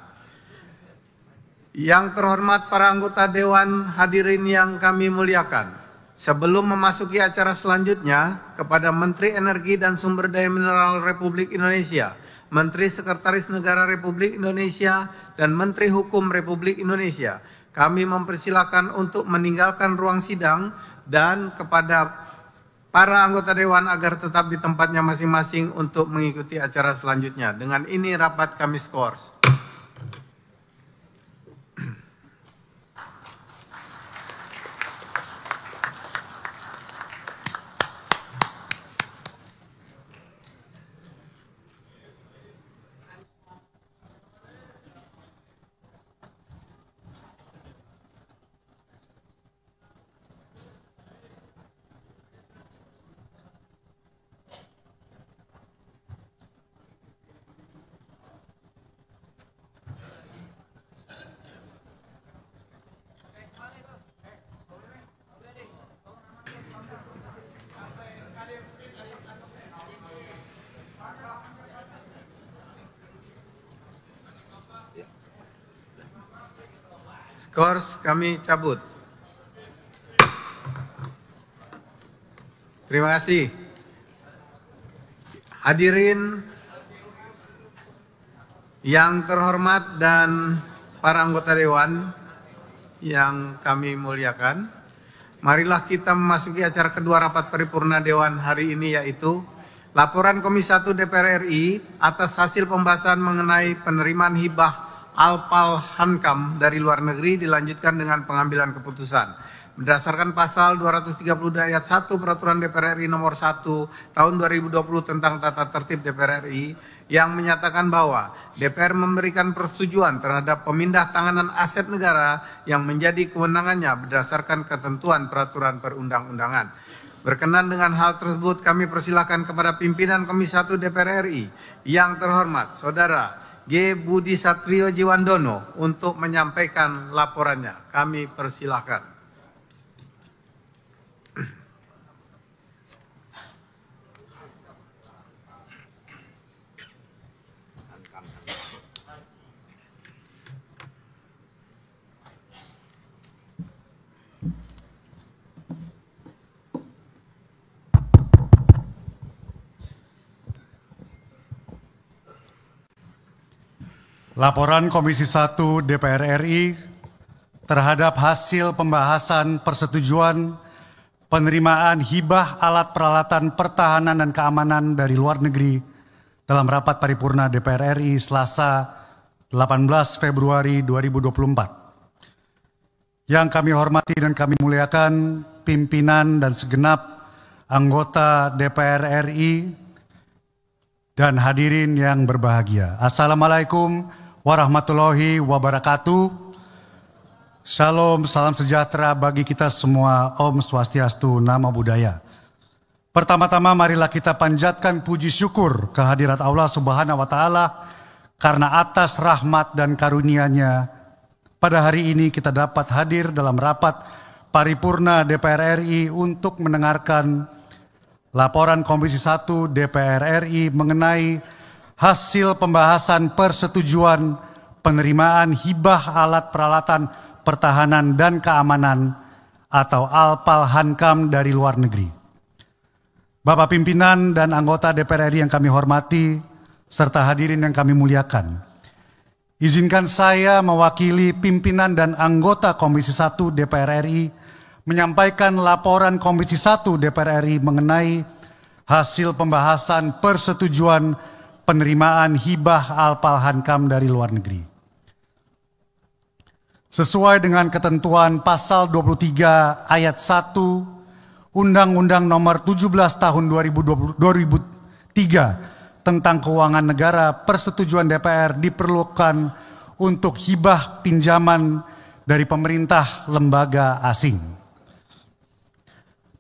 Yang terhormat para anggota Dewan, hadirin yang kami muliakan, sebelum memasuki acara selanjutnya, kepada Menteri Energi dan Sumber Daya Mineral Republik Indonesia, Menteri Sekretaris Negara Republik Indonesia, dan Menteri Hukum Republik Indonesia, kami mempersilakan untuk meninggalkan ruang sidang dan kepada para anggota Dewan agar tetap di tempatnya masing-masing untuk mengikuti acara selanjutnya. Dengan ini rapat kami skors. Skors kami cabut. Terima kasih. Hadirin yang terhormat dan para anggota Dewan yang kami muliakan, marilah kita memasuki acara kedua rapat paripurna Dewan hari ini, yaitu laporan Komisi 1 DPR RI atas hasil pembahasan mengenai penerimaan hibah Alpal Hankam dari luar negeri dilanjutkan dengan pengambilan keputusan. Berdasarkan pasal 232 ayat 1 Peraturan DPR RI nomor 1 tahun 2020 tentang tata tertib DPR RI yang menyatakan bahwa DPR memberikan persetujuan terhadap pemindah tanganan aset negara yang menjadi kewenangannya berdasarkan ketentuan peraturan perundang-undangan. Berkenan dengan hal tersebut, kami persilahkan kepada pimpinan Komisi 1 DPR RI yang terhormat Saudara G. Budi Satrio Jiwandono untuk menyampaikan laporannya. Kami persilahkan. Laporan Komisi 1 DPR RI terhadap hasil pembahasan persetujuan penerimaan hibah alat peralatan pertahanan dan keamanan dari luar negeri dalam rapat paripurna DPR RI Selasa 18 Februari 2024. Yang kami hormati dan kami muliakan pimpinan dan segenap anggota DPR RI dan hadirin yang berbahagia. Assalamualaikum warahmatullahi wabarakatuh. Shalom, salam sejahtera bagi kita semua. Om Swastiastu, Namo Buddhaya. Pertama-tama marilah kita panjatkan puji syukur kehadirat Allah Subhanahu wa Ta'ala karena atas rahmat dan karunia-Nya pada hari ini kita dapat hadir dalam rapat paripurna DPR RI untuk mendengarkan laporan Komisi 1 DPR RI mengenai hasil pembahasan persetujuan penerimaan hibah alat peralatan pertahanan dan keamanan atau Alpal Hankam dari luar negeri. Bapak pimpinan dan anggota DPR RI yang kami hormati, serta hadirin yang kami muliakan. Izinkan saya mewakili pimpinan dan anggota Komisi 1 DPR RI menyampaikan laporan Komisi 1 DPR RI mengenai hasil pembahasan persetujuan penerimaan hibah Alpal Hankam dari luar negeri. Sesuai dengan ketentuan pasal 23 ayat 1 Undang-Undang Nomor 17 Tahun 2003 tentang Keuangan Negara, persetujuan DPR diperlukan untuk hibah pinjaman dari pemerintah lembaga asing.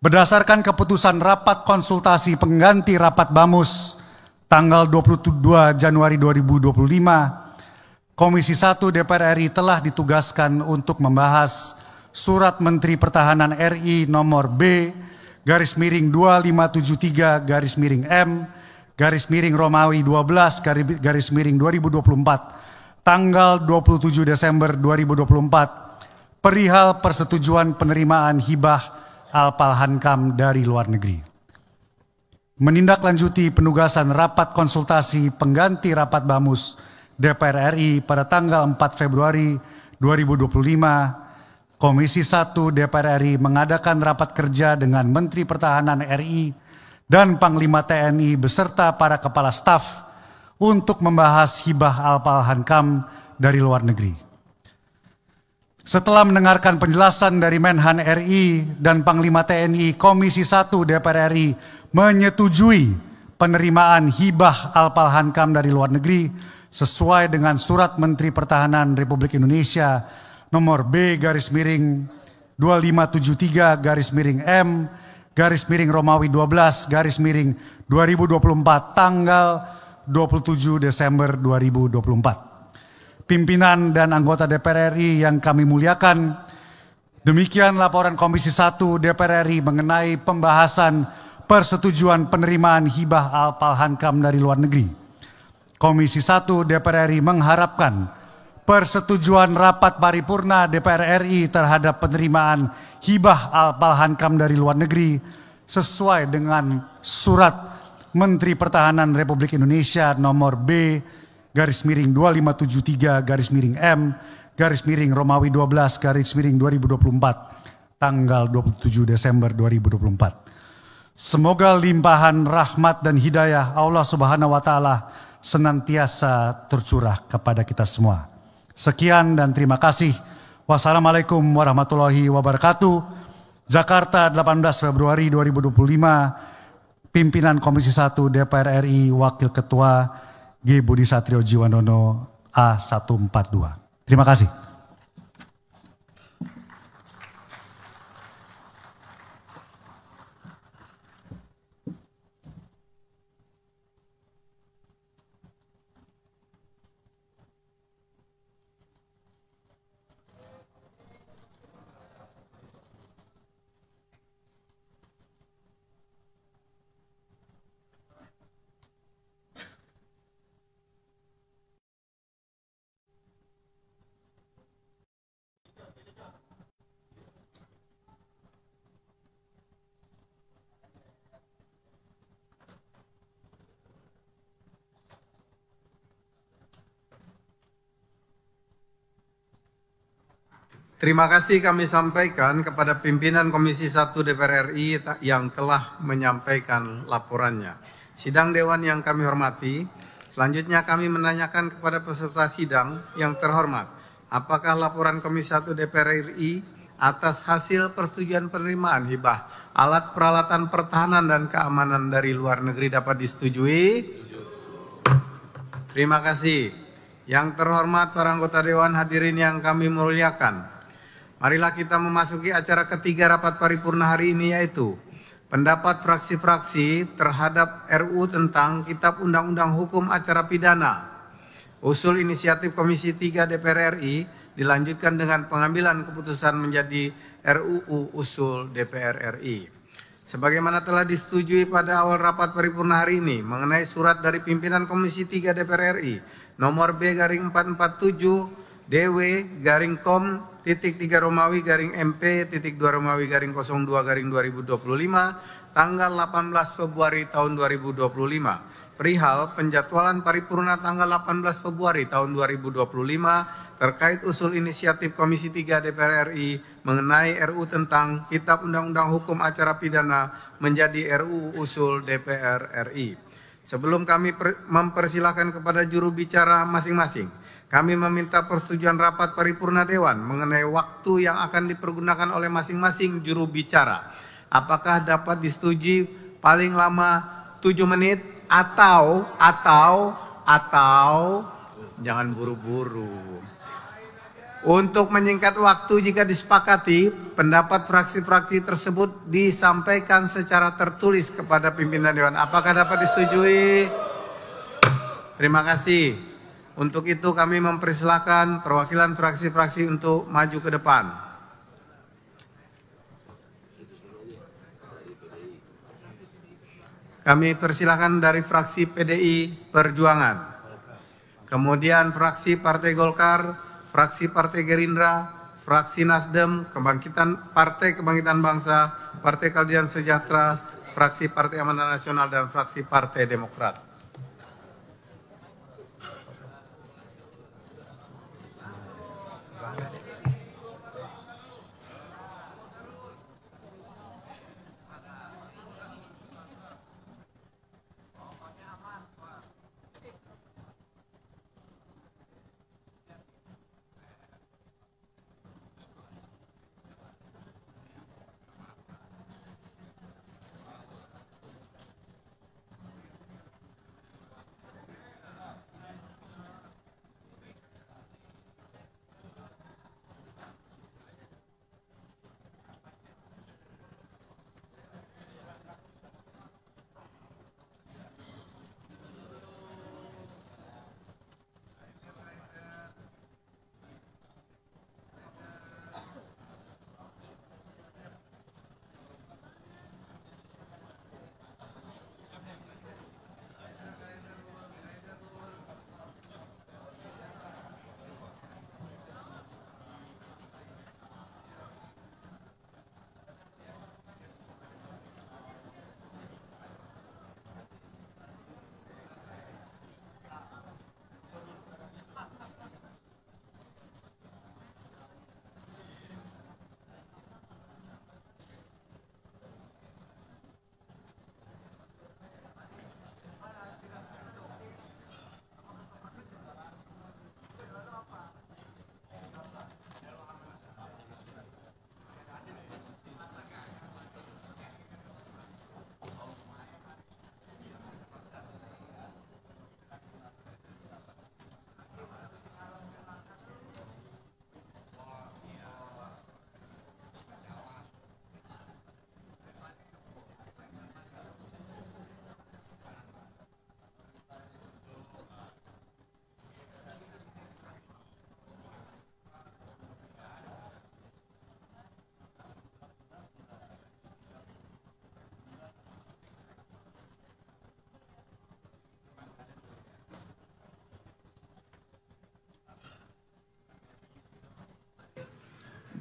Berdasarkan keputusan rapat konsultasi pengganti rapat BAMUS tanggal 22 Januari 2025, Komisi 1 DPR RI telah ditugaskan untuk membahas Surat Menteri Pertahanan RI nomor B/273/M/Romawi 12/2024 tanggal 27 Desember 2024 perihal persetujuan penerimaan hibah Alpal Hankam dari luar negeri. Menindaklanjuti penugasan rapat konsultasi pengganti rapat BAMUS DPR RI pada tanggal 4 Februari 2025, Komisi 1 DPR RI mengadakan rapat kerja dengan Menteri Pertahanan RI dan Panglima TNI beserta para kepala staf untuk membahas hibah Alpal Hankam dari luar negeri. Setelah mendengarkan penjelasan dari Menhan RI dan Panglima TNI, Komisi 1 DPR RI menyetujui penerimaan hibah Alpal Hankam dari luar negeri sesuai dengan Surat Menteri Pertahanan Republik Indonesia nomor B/2573/M/Romawi 12/2024 tanggal 27 Desember 2024. Pimpinan dan anggota DPR RI yang kami muliakan, demikian laporan Komisi 1 DPR RI mengenai pembahasan persetujuan penerimaan hibah Alpal Hankam dari luar negeri. Komisi 1 DPR RI mengharapkan persetujuan rapat paripurna DPR RI terhadap penerimaan hibah Alpal Hankam dari luar negeri sesuai dengan Surat Menteri Pertahanan Republik Indonesia nomor B/2573/M/Romawi 12/2024 tanggal 27 Desember 2024. Semoga limpahan rahmat dan hidayah Allah Subhanahu wa taala senantiasa tercurah kepada kita semua. Sekian dan terima kasih. Wassalamualaikum warahmatullahi wabarakatuh. Jakarta, 18 Februari 2025. Pimpinan Komisi 1 DPR RI, Wakil Ketua G. Budi Satrio Jiwandono A142. Terima kasih. Terima kasih kami sampaikan kepada pimpinan Komisi 1 DPR RI yang telah menyampaikan laporannya. Sidang Dewan yang kami hormati, selanjutnya kami menanyakan kepada peserta sidang yang terhormat, apakah laporan Komisi 1 DPR RI atas hasil persetujuan penerimaan hibah alat peralatan pertahanan dan keamanan dari luar negeri dapat disetujui? Terima kasih. Yang terhormat para anggota Dewan, hadirin yang kami muliakan. Marilah kita memasuki acara ketiga rapat paripurna hari ini, yaitu pendapat fraksi-fraksi terhadap RUU tentang Kitab Undang-Undang Hukum Acara Pidana. Usul inisiatif Komisi 3 DPR RI dilanjutkan dengan pengambilan keputusan menjadi RUU usul DPR RI. Sebagaimana telah disetujui pada awal rapat paripurna hari ini mengenai surat dari pimpinan Komisi 3 DPR RI nomor B/447 DW-kom.3 Romawi-MP.2 Romawi-02/2025 tanggal 18 Februari tahun 2025 perihal penjadwalan paripurna tanggal 18 Februari tahun 2025 terkait usul inisiatif Komisi 3 DPR RI mengenai RUU tentang Kitab Undang-Undang Hukum Acara Pidana menjadi RUU usul DPR RI. Sebelum kami mempersilahkan kepada juru bicara masing-masing, kami meminta persetujuan rapat paripurna Dewan mengenai waktu yang akan dipergunakan oleh masing-masing juru bicara. Apakah dapat disetujui paling lama 7 menit atau jangan buru-buru. Untuk menyingkat waktu jika disepakati, pendapat fraksi-fraksi tersebut disampaikan secara tertulis kepada pimpinan Dewan. Apakah dapat disetujui? Terima kasih. Untuk itu kami mempersilahkan perwakilan fraksi-fraksi untuk maju ke depan. Kami persilahkan dari fraksi PDI Perjuangan. Kemudian fraksi Partai Golkar, fraksi Partai Gerindra, fraksi Nasdem, Partai Kebangkitan Bangsa, Partai Keadilan Sejahtera, fraksi Partai Amanat Nasional, dan fraksi Partai Demokrat.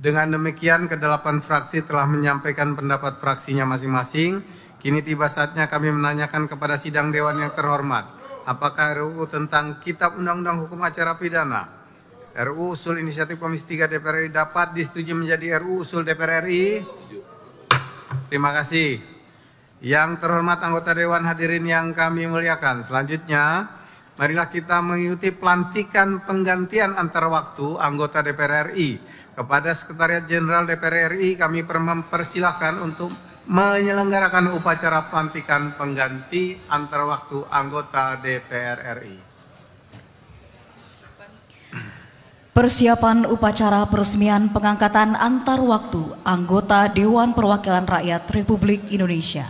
Dengan demikian, kedelapan fraksi telah menyampaikan pendapat fraksinya masing-masing. Kini tiba saatnya kami menanyakan kepada sidang Dewan yang terhormat, apakah RUU tentang Kitab Undang-Undang Hukum Acara Pidana, RUU usul inisiatif Komisi 3 DPR RI dapat disetujui menjadi RUU usul DPR RI? Terima kasih. Yang terhormat anggota Dewan, hadirin yang kami muliakan. Selanjutnya, marilah kita mengikuti pelantikan penggantian antar waktu anggota DPR RI. Kepada Sekretariat Jenderal DPR RI kami mempersilahkan untuk menyelenggarakan upacara pelantikan pengganti antar waktu anggota DPR RI. Persiapan upacara peresmian pengangkatan antar waktu anggota Dewan Perwakilan Rakyat Republik Indonesia.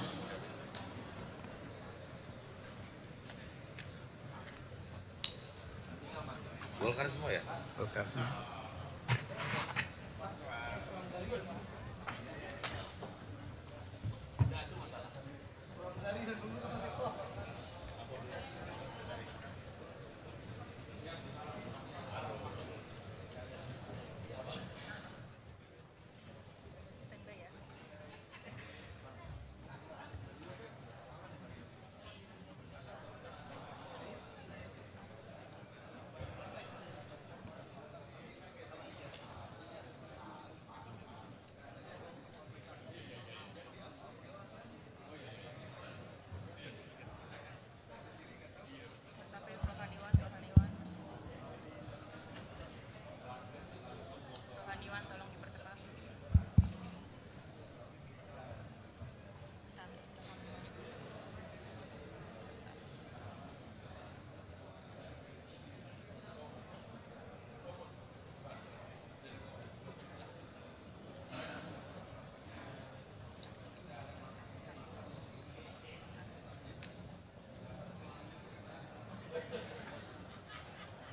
Golkar semua ya? Golkar semua.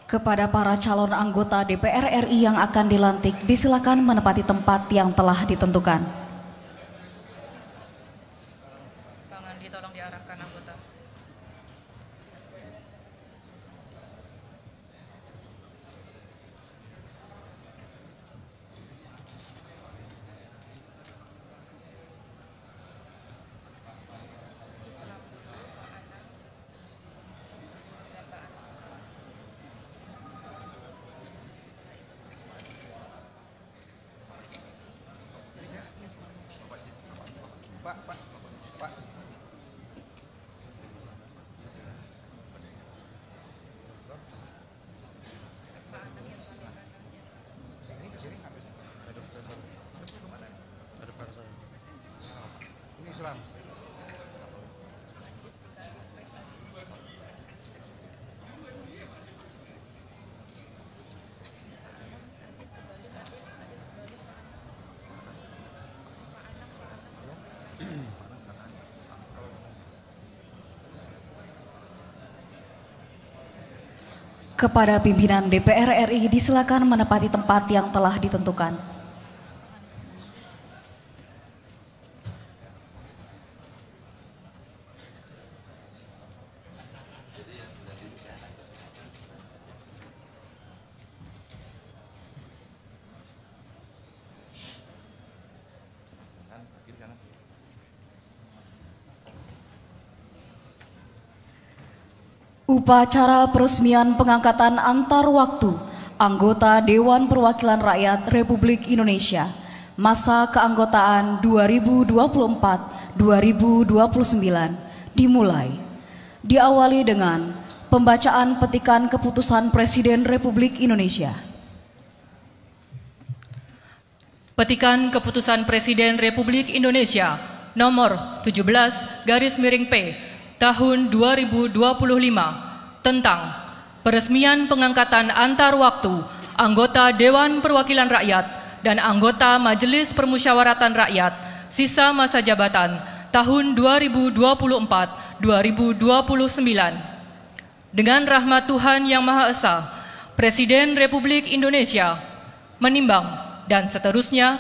Kepada para calon anggota DPR RI yang akan dilantik, disilakan menempati tempat yang telah ditentukan. Pangandi tolong diarahkan anggota. Kepada pimpinan DPR RI, disilakan menempati tempat yang telah ditentukan. Upacara peresmian pengangkatan antar waktu anggota Dewan Perwakilan Rakyat Republik Indonesia masa keanggotaan 2024-2029 dimulai. Diawali dengan pembacaan petikan keputusan Presiden Republik Indonesia. Petikan Keputusan Presiden Republik Indonesia nomor 17/P tahun 2025 tentang peresmian pengangkatan antar waktu anggota Dewan Perwakilan Rakyat dan anggota Majelis Permusyawaratan Rakyat sisa masa jabatan tahun 2024-2029. Dengan rahmat Tuhan Yang Maha Esa, Presiden Republik Indonesia menimbang dan seterusnya,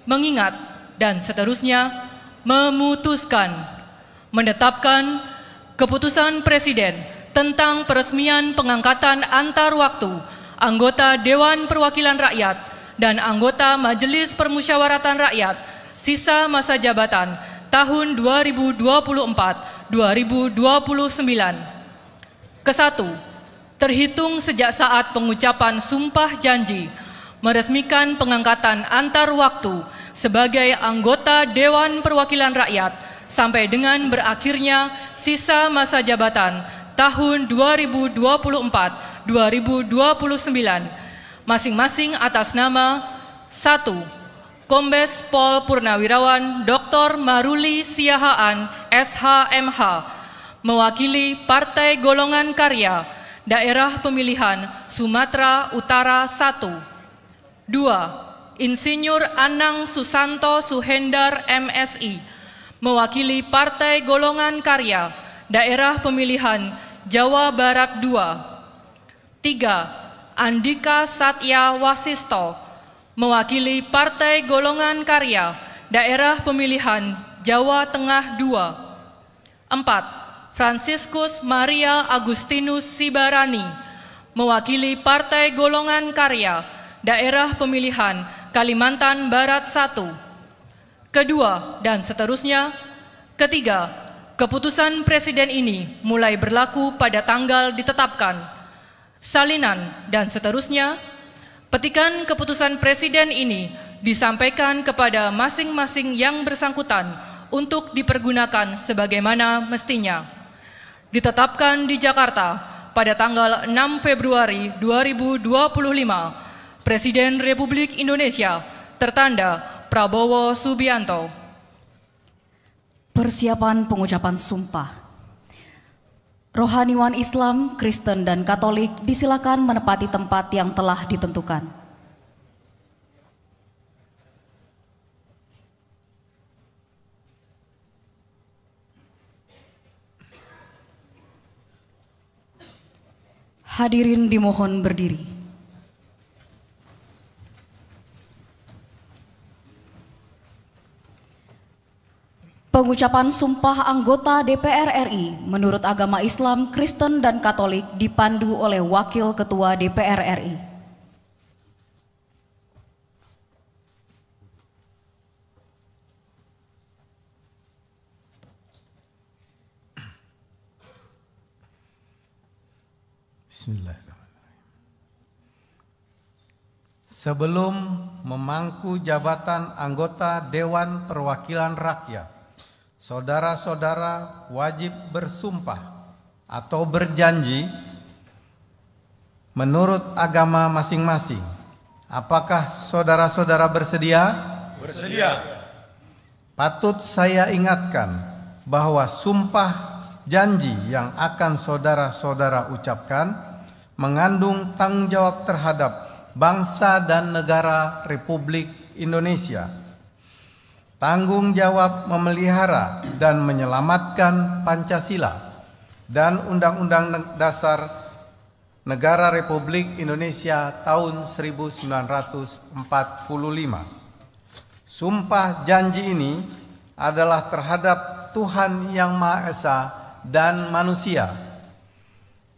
mengingat dan seterusnya, memutuskan, menetapkan Keputusan Presiden tentang peresmian pengangkatan antar waktu anggota Dewan Perwakilan Rakyat dan anggota Majelis Permusyawaratan Rakyat sisa masa jabatan tahun 2024-2029. Kesatu, terhitung sejak saat pengucapan sumpah janji meresmikan pengangkatan antar waktu sebagai anggota Dewan Perwakilan Rakyat sampai dengan berakhirnya sisa masa jabatan tahun 2024-2029, masing-masing atas nama 1. Kombes Pol Purnawirawan Dr. Maruli Siahaan SHMH, mewakili Partai Golongan Karya, Daerah Pemilihan Sumatera Utara 1. 2. Insinyur Anang Susanto Suhendar MSI, mewakili Partai Golongan Karya, Daerah Pemilihan Jawa Barat 2. 3. Andika Satya Wasisto, mewakili Partai Golongan Karya, Daerah Pemilihan Jawa Tengah 2. 4. Franciscus Maria Agustinus Sibarani, mewakili Partai Golongan Karya, Daerah Pemilihan Kalimantan Barat 1. Kedua, dan seterusnya. Ketiga, keputusan Presiden ini mulai berlaku pada tanggal ditetapkan. Salinan, dan seterusnya. Petikan keputusan Presiden ini disampaikan kepada masing-masing yang bersangkutan untuk dipergunakan sebagaimana mestinya. Ditetapkan di Jakarta pada tanggal 6 Februari 2025, Presiden Republik Indonesia tertanda Prabowo Subianto. Persiapan pengucapan sumpah. Rohaniwan Islam, Kristen, dan Katolik disilakan menempati tempat yang telah ditentukan. Hadirin dimohon berdiri. Pengucapan sumpah anggota DPR RI menurut agama Islam, Kristen, dan Katolik dipandu oleh Wakil Ketua DPR RI. Bismillahirrahmanirrahim. Sebelum memangku jabatan anggota Dewan Perwakilan Rakyat, saudara-saudara wajib bersumpah atau berjanji menurut agama masing-masing. Apakah saudara-saudara bersedia? Bersedia. Patut saya ingatkan bahwa sumpah janji yang akan saudara-saudara ucapkan mengandung tanggung jawab terhadap bangsa dan negara Republik Indonesia. Tanggung jawab memelihara dan menyelamatkan Pancasila dan Undang-Undang Dasar Negara Republik Indonesia tahun 1945. Sumpah janji ini adalah terhadap Tuhan Yang Maha Esa dan manusia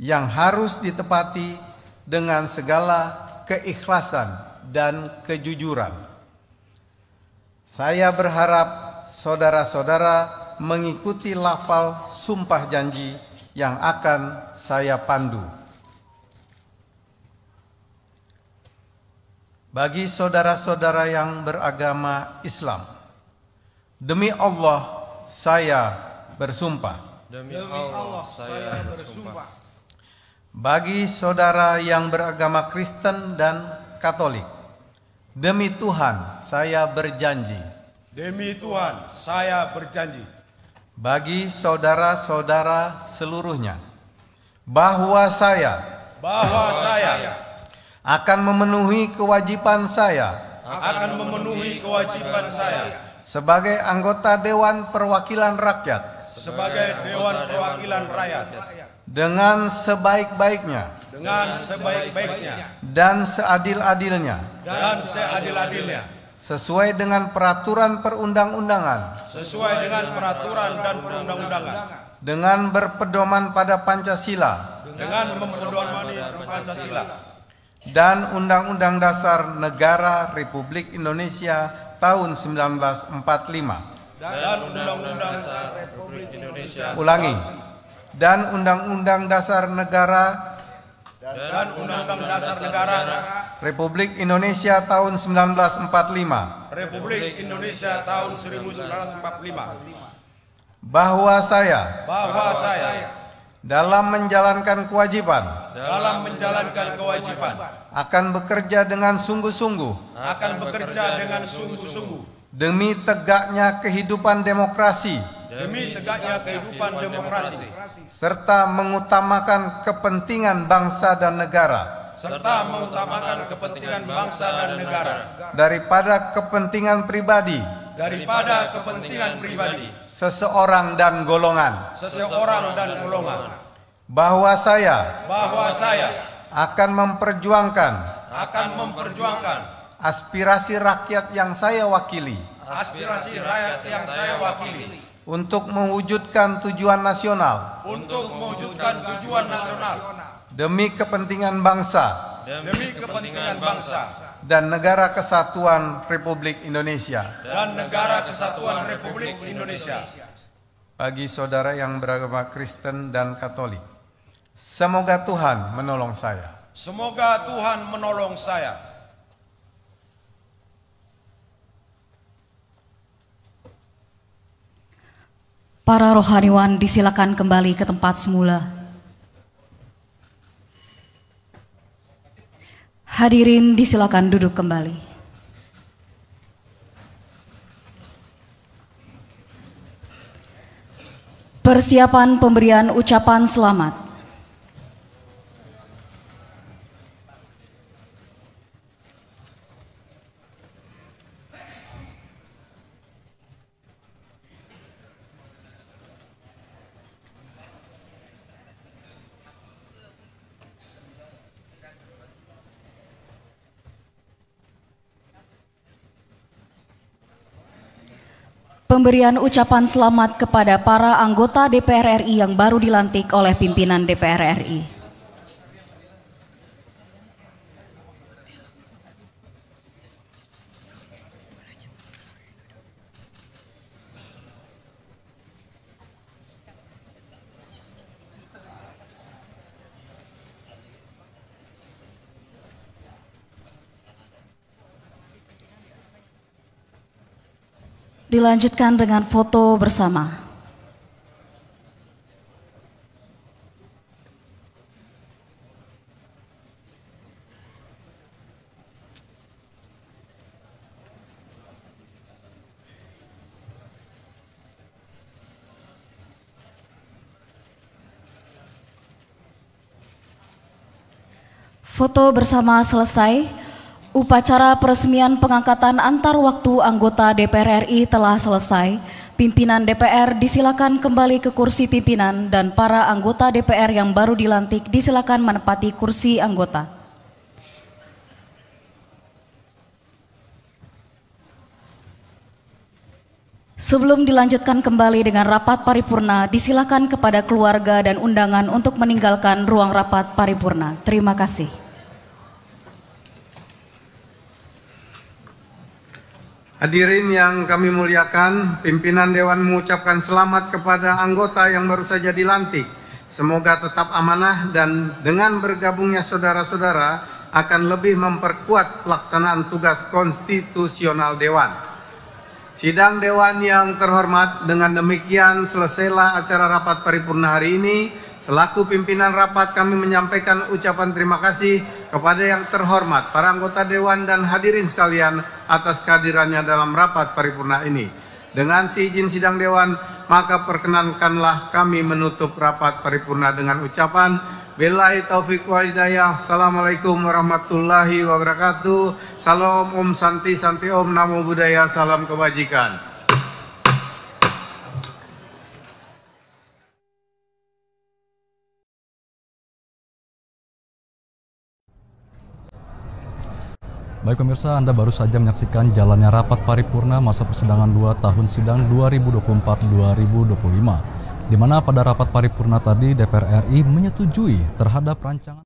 yang harus ditepati dengan segala keikhlasan dan kejujuran. Saya berharap saudara-saudara mengikuti lafal sumpah janji yang akan saya pandu. Bagi saudara-saudara yang beragama Islam, demi Allah saya bersumpah. Demi Allah saya bersumpah. Bagi saudara yang beragama Kristen dan Katolik, demi Tuhan saya berjanji. Demi Tuhan saya berjanji. Bagi saudara-saudara seluruhnya, bahwa saya akan memenuhi kewajiban saya sebagai anggota Dewan Perwakilan Rakyat dengan sebaik-baiknya dan seadil-adilnya sesuai dengan peraturan perundang-undangan dengan berpedoman pada Pancasila dan Undang-Undang Dasar Negara Republik Indonesia tahun 1945. Ulangi. Dan Undang-Undang Dasar Negara Republik Indonesia tahun 1945. Bahwa saya dalam menjalankan kewajiban akan bekerja dengan sungguh-sungguh demi tegaknya kehidupan demokrasi serta mengutamakan kepentingan bangsa dan negara daripada kepentingan pribadi seseorang dan golongan. Bahwa saya akan memperjuangkan aspirasi rakyat yang saya wakili untuk mewujudkan tujuan nasional demi kepentingan bangsa dan negara kesatuan Republik Indonesia. Bagi saudara yang beragama Kristen dan Katolik, semoga Tuhan menolong saya. Para rohaniwan disilakan kembali ke tempat semula. Hadirin disilakan duduk kembali. Persiapan pemberian ucapan selamat. Pemberian ucapan selamat kepada para anggota DPR RI yang baru dilantik oleh pimpinan DPR RI. Dilanjutkan dengan foto bersama. Foto bersama selesai. Upacara peresmian pengangkatan antar waktu anggota DPR RI telah selesai. Pimpinan DPR disilakan kembali ke kursi pimpinan dan para anggota DPR yang baru dilantik disilakan menempati kursi anggota. Sebelum dilanjutkan kembali dengan rapat paripurna, disilakan kepada keluarga dan undangan untuk meninggalkan ruang rapat paripurna. Terima kasih. Hadirin yang kami muliakan, pimpinan Dewan mengucapkan selamat kepada anggota yang baru saja dilantik. Semoga tetap amanah dan dengan bergabungnya saudara-saudara akan lebih memperkuat pelaksanaan tugas konstitusional Dewan. Sidang Dewan yang terhormat, dengan demikian selesailah acara rapat paripurna hari ini. Selaku pimpinan rapat kami menyampaikan ucapan terima kasih kepada yang terhormat para anggota Dewan dan hadirin sekalian atas kehadirannya dalam rapat paripurna ini. Dengan seizin sidang Dewan, maka perkenankanlah kami menutup rapat paripurna dengan ucapan billahi taufiq wal hidayah. Assalamualaikum warahmatullahi wabarakatuh. Salam Om Santi Santi Om, Namo Buddhaya, salam kebajikan. Baik pemirsa, Anda baru saja menyaksikan jalannya rapat paripurna masa persidangan 2 tahun sidang 2024-2025, di mana pada rapat paripurna tadi DPR RI menyetujui terhadap rancangan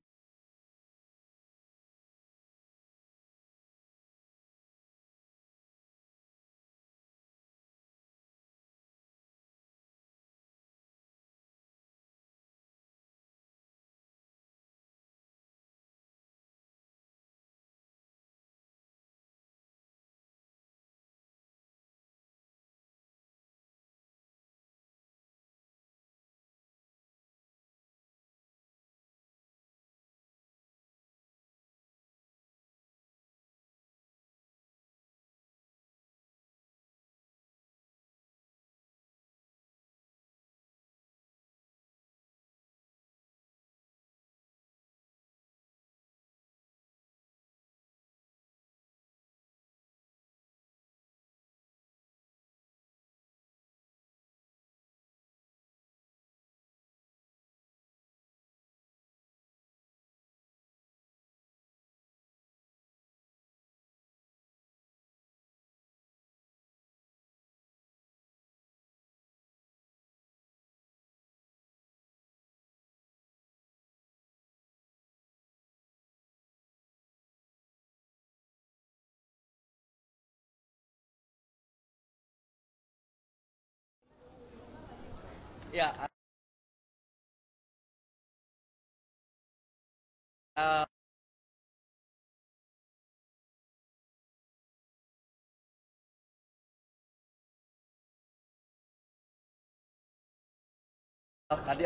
tadi